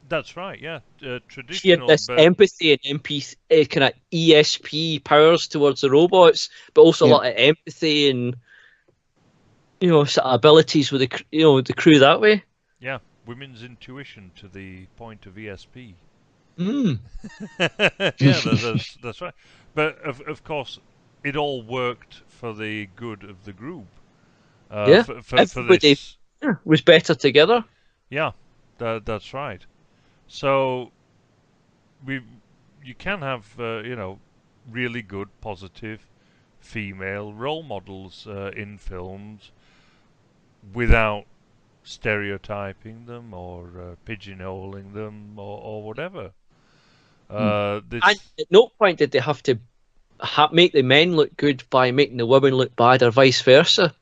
That's right, yeah. Traditional. She had this empathy and kind of ESP powers towards the robots, but also a lot of empathy and sort of abilities with the crew that way. Yeah, women's intuition to the point of ESP. Yeah, that's right. But of course, it all worked for the good of the group. Everybody was better together. Yeah, that's right. So you can have really good, positive female role models in films without stereotyping them or pigeonholing them or whatever. And at no point did they have to make the men look good by making the women look bad, or vice versa.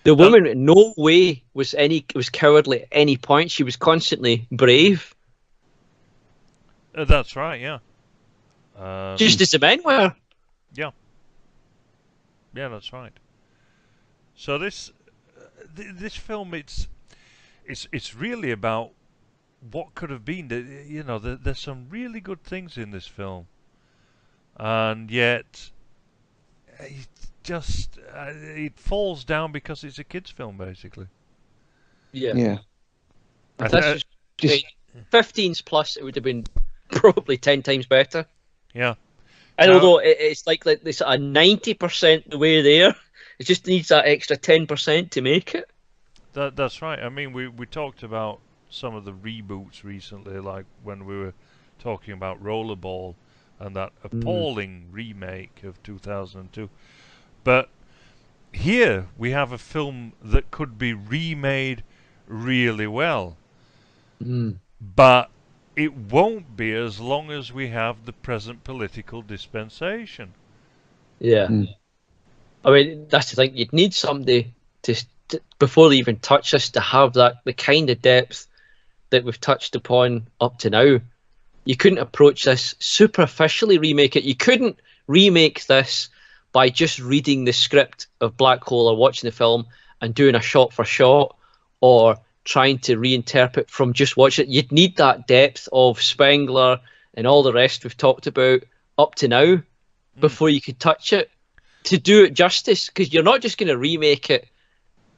The woman in no way was cowardly at any point. She was constantly brave. That's right, yeah. Just as the men were. Yeah. Yeah, that's right. So this film, it's really about what could have been. There's some really good things in this film, and yet it falls down because it's a kids' film, basically. Yeah. If this was 15s plus, it would have been probably 10 times better. Yeah. And although it's like this 90% the way there, it just needs that extra 10% to make it. That's right. I mean, we talked about some of the reboots recently, like when we were talking about Rollerball and that appalling remake of 2002. But here we have a film that could be remade really well. But it won't be as long as we have the present political dispensation. Yeah. I mean, that's the thing. You'd need somebody to before they even touch us to have the kind of depth that we've touched upon up to now. You couldn't approach this superficially remake it. You couldn't remake this by just reading the script of Black Hole or watching the film and doing a shot for shot or trying to reinterpret from just watching it. You'd need that depth of Spengler and all the rest we've talked about up to now before you could touch it to do it justice, because you're not just going to remake it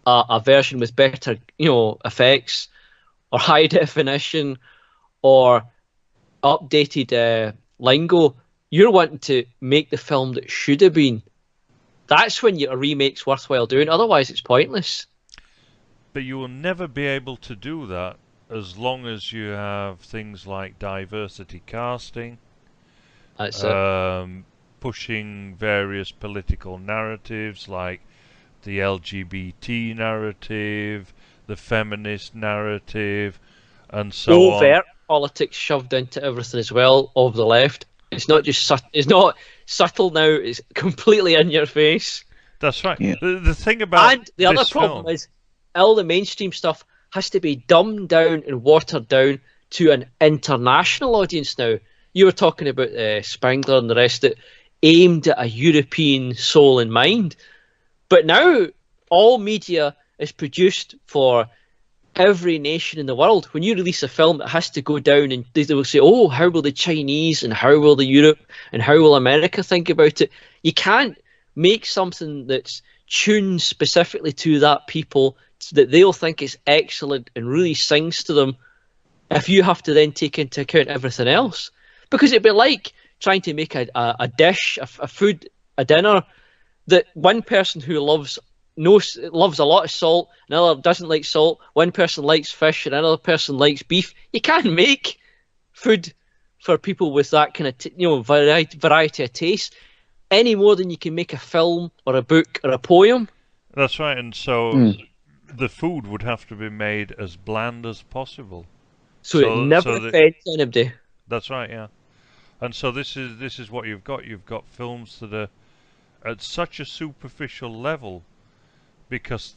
a version with better, effects or high definition or updated lingo. You're wanting to make the film that should have been. That's when a remake's worthwhile doing. Otherwise, it's pointless. But you will never be able to do that as long as you have things like diversity casting, That's it. pushing various political narratives like the LGBT narrative, the feminist narrative, and so on. Overt politics shoved into everything as well of the left. It's not just it's not subtle now. It's completely in your face. That's right. Yeah. The thing about And the other this problem film, is all the mainstream stuff has to be dumbed down and watered down to an international audience now. You were talking about Spengler and the rest that aimed at a European soul and mind. But now all media is produced for every nation in the world. When you release a film, it has to go down and they will say, oh, how will the Chinese and how will the Europe and how will America think about it? You can't make something that's tuned specifically to that people that they'll think is excellent and really sings to them if you have to then take into account everything else. Because it'd be like trying to make a dish, a food, a dinner that one person who loves a lot of salt, another doesn't like salt, one person likes fish and another person likes beef. You can't make food for people with that kind of variety of taste any more than you can make a film or a book or a poem. that's right, and so the food would have to be made as bland as possible. So it never offends anybody. That's right, yeah. And so this is what you've got. You've got films that are at such a superficial level, because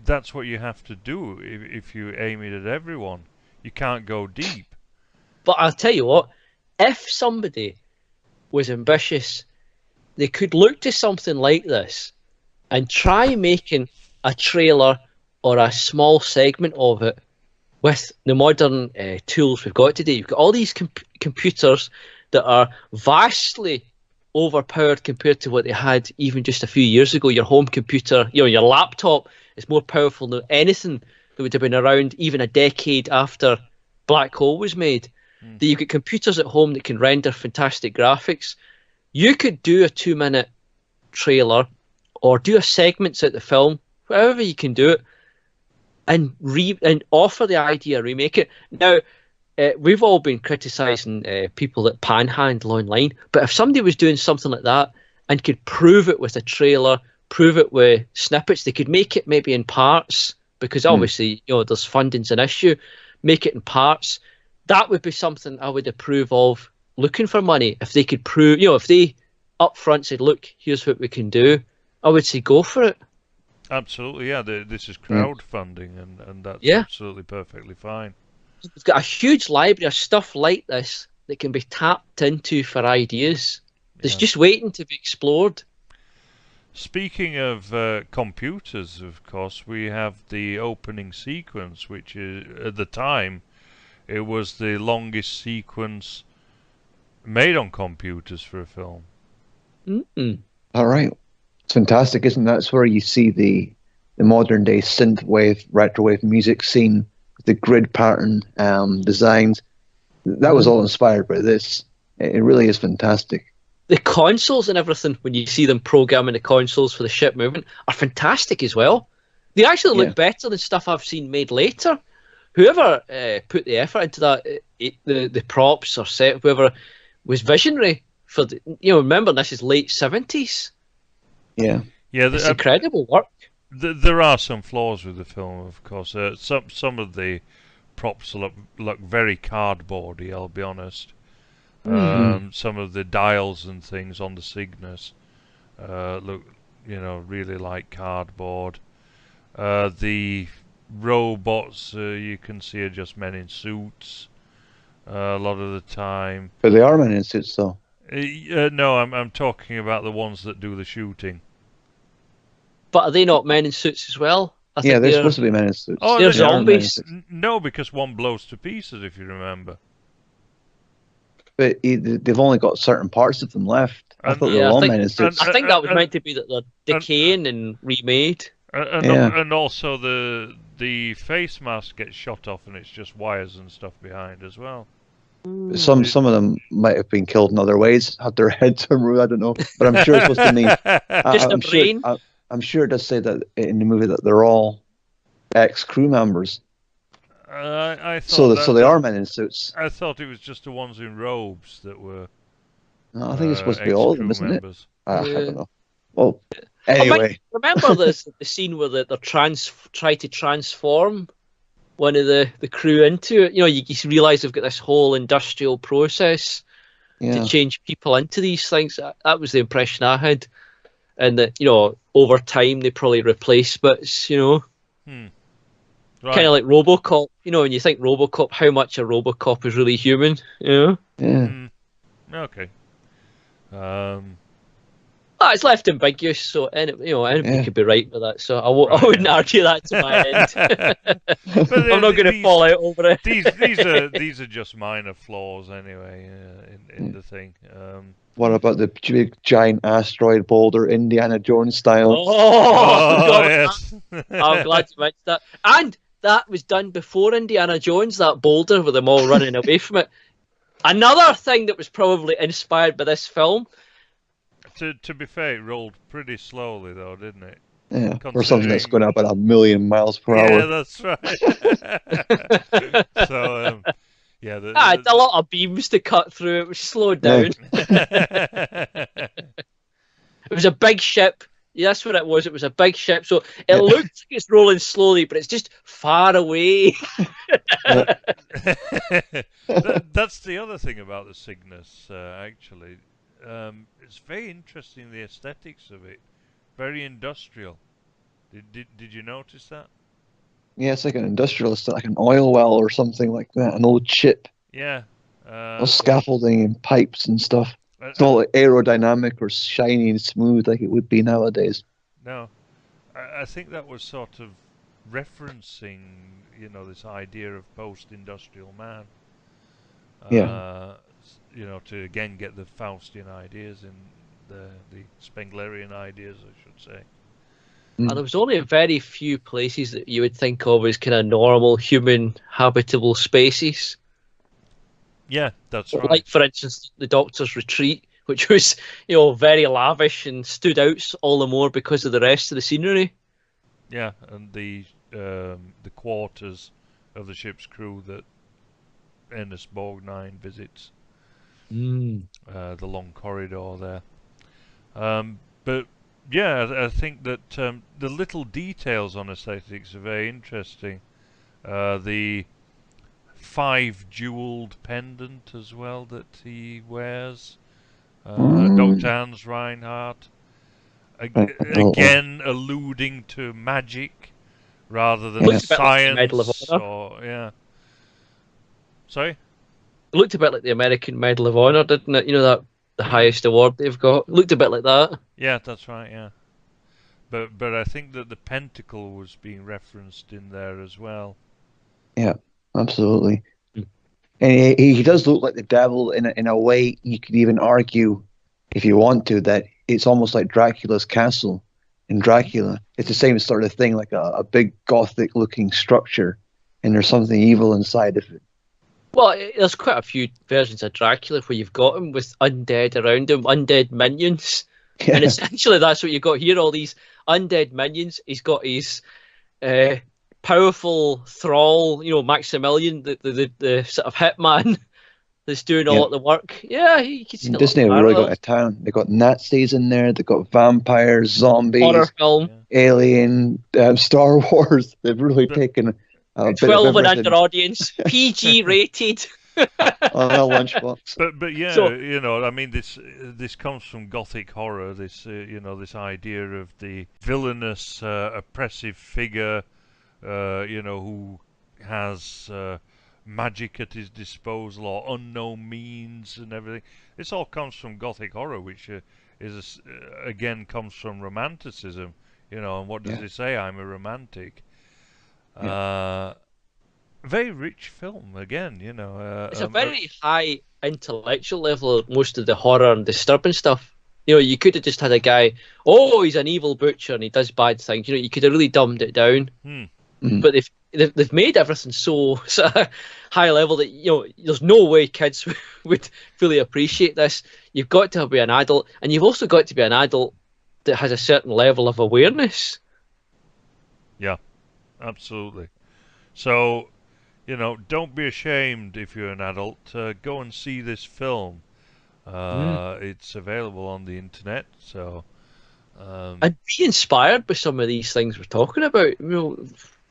that's what you have to do if you aim it at everyone. You can't go deep. But I'll tell you what, if somebody was ambitious, they could look to something like this and try making a trailer or a small segment of it with the modern tools we've got today. You've got all these computers that are vastly overpowered compared to what they had even just a few years ago. Your home computer, your laptop is more powerful than anything that would have been around even a decade after Black Hole was made. That you've got computers at home that can render fantastic graphics. You could do a 2-minute trailer or do a segments at the film, however you can do it, and offer the idea, remake it. Now, we've all been criticising people that panhandle online, but if somebody was doing something like that and could prove it with a trailer, prove it with snippets, they could make it maybe in parts, because obviously, there's funding's an issue, make it in parts. That would be something I would approve of looking for money. If they could prove, if they up front said, look, here's what we can do, I would say go for it. Absolutely, yeah. This is crowdfunding, and that's absolutely perfectly fine. We've got a huge library of stuff like this that can be tapped into for ideas. That's just waiting to be explored. Speaking of computers, of course, we have the opening sequence, which is, at the time, it was the longest sequence made on computers for a film. All right. It's fantastic, isn't it? That's where you see the modern day synthwave, retrowave music scene with the grid pattern designs. That was all inspired by this. It really is fantastic. The consoles and everything, when you see them programming the consoles for the ship movement, are fantastic as well. They actually look better than stuff I've seen made later. Whoever put the effort into that, the props or set, whoever was visionary for the, remember this is late 70s. Yeah, it's incredible work. There are some flaws with the film, of course. Some of the props look very cardboardy, I'll be honest. Some of the dials and things on the Cygnus look, really like cardboard. The robots you can see are just men in suits a lot of the time. But they are men in suits, though. No, I'm talking about the ones that do the shooting. But are they not men in suits as well? I Yeah, think they're supposed to be men in suits. Oh, they're They are men in zombies. suits. No, because one blows to pieces, if you remember. But they've only got certain parts of them left. I And- thought they Yeah, were I all think- men in suits. I think that was and- meant to be that they're decaying and remade. Yeah. And also the face mask gets shot off, and it's just wires and stuff behind as well. Some of them might have been killed in other ways, had their heads removed. I don't know, but I'm sure it's supposed to mean. Just a I'm sure. brain? I'm sure it does say that in the movie that they're all ex-crew members. I So thought so they are men in suits. I thought it was just the ones in robes that were. No, I think it's supposed to be all of them, ex-crew isn't it? members. I Yeah. don't know. Well, anyway, Remember the scene where they're try to transform one of the crew into it? You know, you realise they've got this whole industrial process yeah. to change people into these things. That was the impression I had. And that, you know, over time they probably replace bits, you know. Right. Kind of like RoboCop. You know, when you think RoboCop, how much a RoboCop is really human, you know? Yeah. Okay. It's left ambiguous, so anybody Yeah. could be right with that. So I Right, wouldn't yeah. argue that to my end. But I'm not going to these- fall out over it. These are just minor flaws anyway in the thing. What about the big giant asteroid boulder, Indiana Jones style? Oh, God, yes. I'm glad you mentioned that. And that was done before Indiana Jones, that boulder with them all running away from it. Another thing that was probably inspired by this film. To be fair, it rolled pretty slowly though, didn't it? Yeah, or something that's going Considering- up at 1,000,000 miles per Yeah, hour. that's right. So yeah, A lot of beams to cut through. It was slowed down. It was a big ship. Yeah, that's what it was. It was a big ship. So it looks like it's rolling slowly, but it's just far away. That's the other thing about the Cygnus, actually. It's very interesting, the aesthetics of it. Very industrial. Did you notice that? Yeah, it's like an industrialist, like an oil well or something like that, an old ship. Yeah. Or scaffolding and pipes and stuff. It's not like aerodynamic or shiny and smooth like it would be nowadays. No, I think that was sort of referencing, you know, this idea of post-industrial man. Yeah. You know, to again get the Faustian ideas in the Spenglerian ideas, I should say. And there was only very few places that you would think of as kind of normal human habitable spaces. Yeah, that's right. Like, for instance, the Doctor's Retreat, which was, you know, very lavish and stood out all the more because of the rest of the scenery. Yeah, and the quarters of the ship's crew that Ernest Borgnine visits. The long corridor there. But yeah, I think that the little details on aesthetics are very interesting. The 5-jeweled pendant as well that he wears. Dr. Hans Reinhardt. Again, alluding to magic rather than Looks a bit like the science. Medal of Honor. Or, yeah. Sorry? It looked a bit like the American Medal of Honor, didn't it? You know, the highest award they've got. It looked a bit like that. Yeah, that's right. Yeah, but I think that the pentacle was being referenced in there as well. Yeah, absolutely. And he does look like the devil in a way. You could even argue, if you want to, that it's almost like Dracula's castle in Dracula. It's the same sort of thing, like a big Gothic-looking structure, and there's something evil inside of it. Well, there's quite a few versions of Dracula where you've got him with undead around him, undead minions. Yeah. And essentially that's what you've got here, all these undead minions. He's got his powerful thrall, you know, Maximilian, the sort of hitman that's doing all of the work. Yeah, you can see Disney have really got a town. They got Nazis in there. They got vampires, zombies, horror film. Alien, Star Wars. They've really taken a bit 12 of and everything under audience, PG rated. on a lunchbox. But yeah, So- you know, I mean, this comes from Gothic horror. This you know, this idea of the villainous, oppressive figure who has magic at his disposal or unknown means and everything. This all comes from Gothic horror, which again comes from Romanticism. And what does it say? I'm a romantic. Very rich film again. It's a very high intellectual level. Most of the horror and disturbing stuff. You could have just had a guy. Oh, he's an evil butcher and he does bad things. You could have really dumbed it down. But they've made everything so high level that there's no way kids would fully appreciate this. You've got to be an adult, and you've also got to be an adult that has a certain level of awareness. Yeah, absolutely. So, don't be ashamed if you're an adult. Go and see this film. It's available on the internet, so... I'd be inspired by some of these things we're talking about.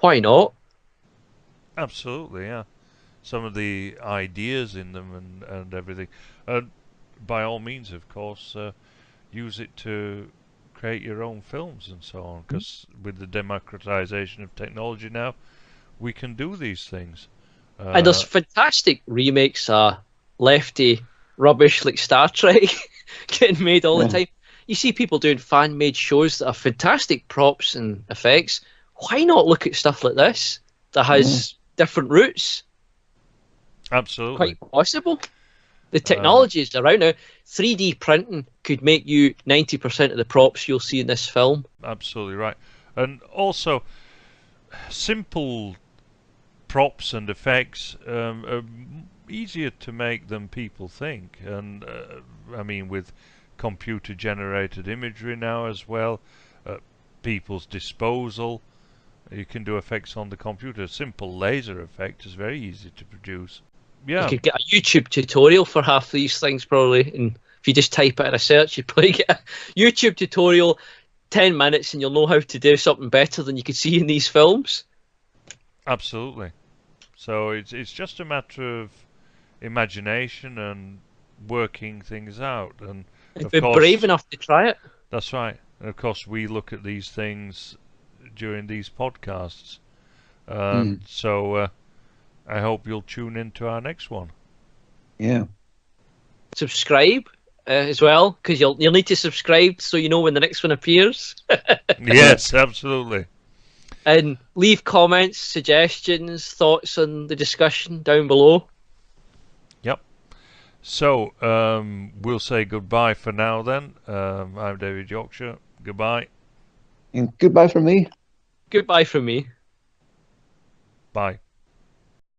Why not? Absolutely, yeah. Some of the ideas in them and everything. By all means, of course, use it to create your own films and so on, because with the democratization of technology now, we can do these things. And there's fantastic remakes of lefty rubbish like Star Trek getting made all the time. You see people doing fan-made shows that have fantastic props and effects. Why not look at stuff like this that has different roots? Absolutely. Quite possible. The technology is around now. 3D printing could make you 90% of the props you'll see in this film. Absolutely right. And also, simple props and effects are easier to make than people think. And, with computer-generated imagery now as well, people's disposal, you can do effects on the computer. A simple laser effect is very easy to produce. Yeah. You could get a YouTube tutorial for half these things probably, and if you just type it in a search, you probably get a YouTube tutorial, 10 minutes, and you'll know how to do something better than you could see in these films. Absolutely. So it's just a matter of imagination and working things out, and of be course, brave enough to try it. That's right. And of course, we look at these things during these podcasts. So I hope you'll tune into our next one. Yeah. Subscribe as well, because you'll need to subscribe so you know when the next one appears. Yes, absolutely. And leave comments, suggestions, thoughts on the discussion down below. Yep. So we'll say goodbye for now then. I'm David Yorkshire. Goodbye. And goodbye from me. Goodbye from me. Bye.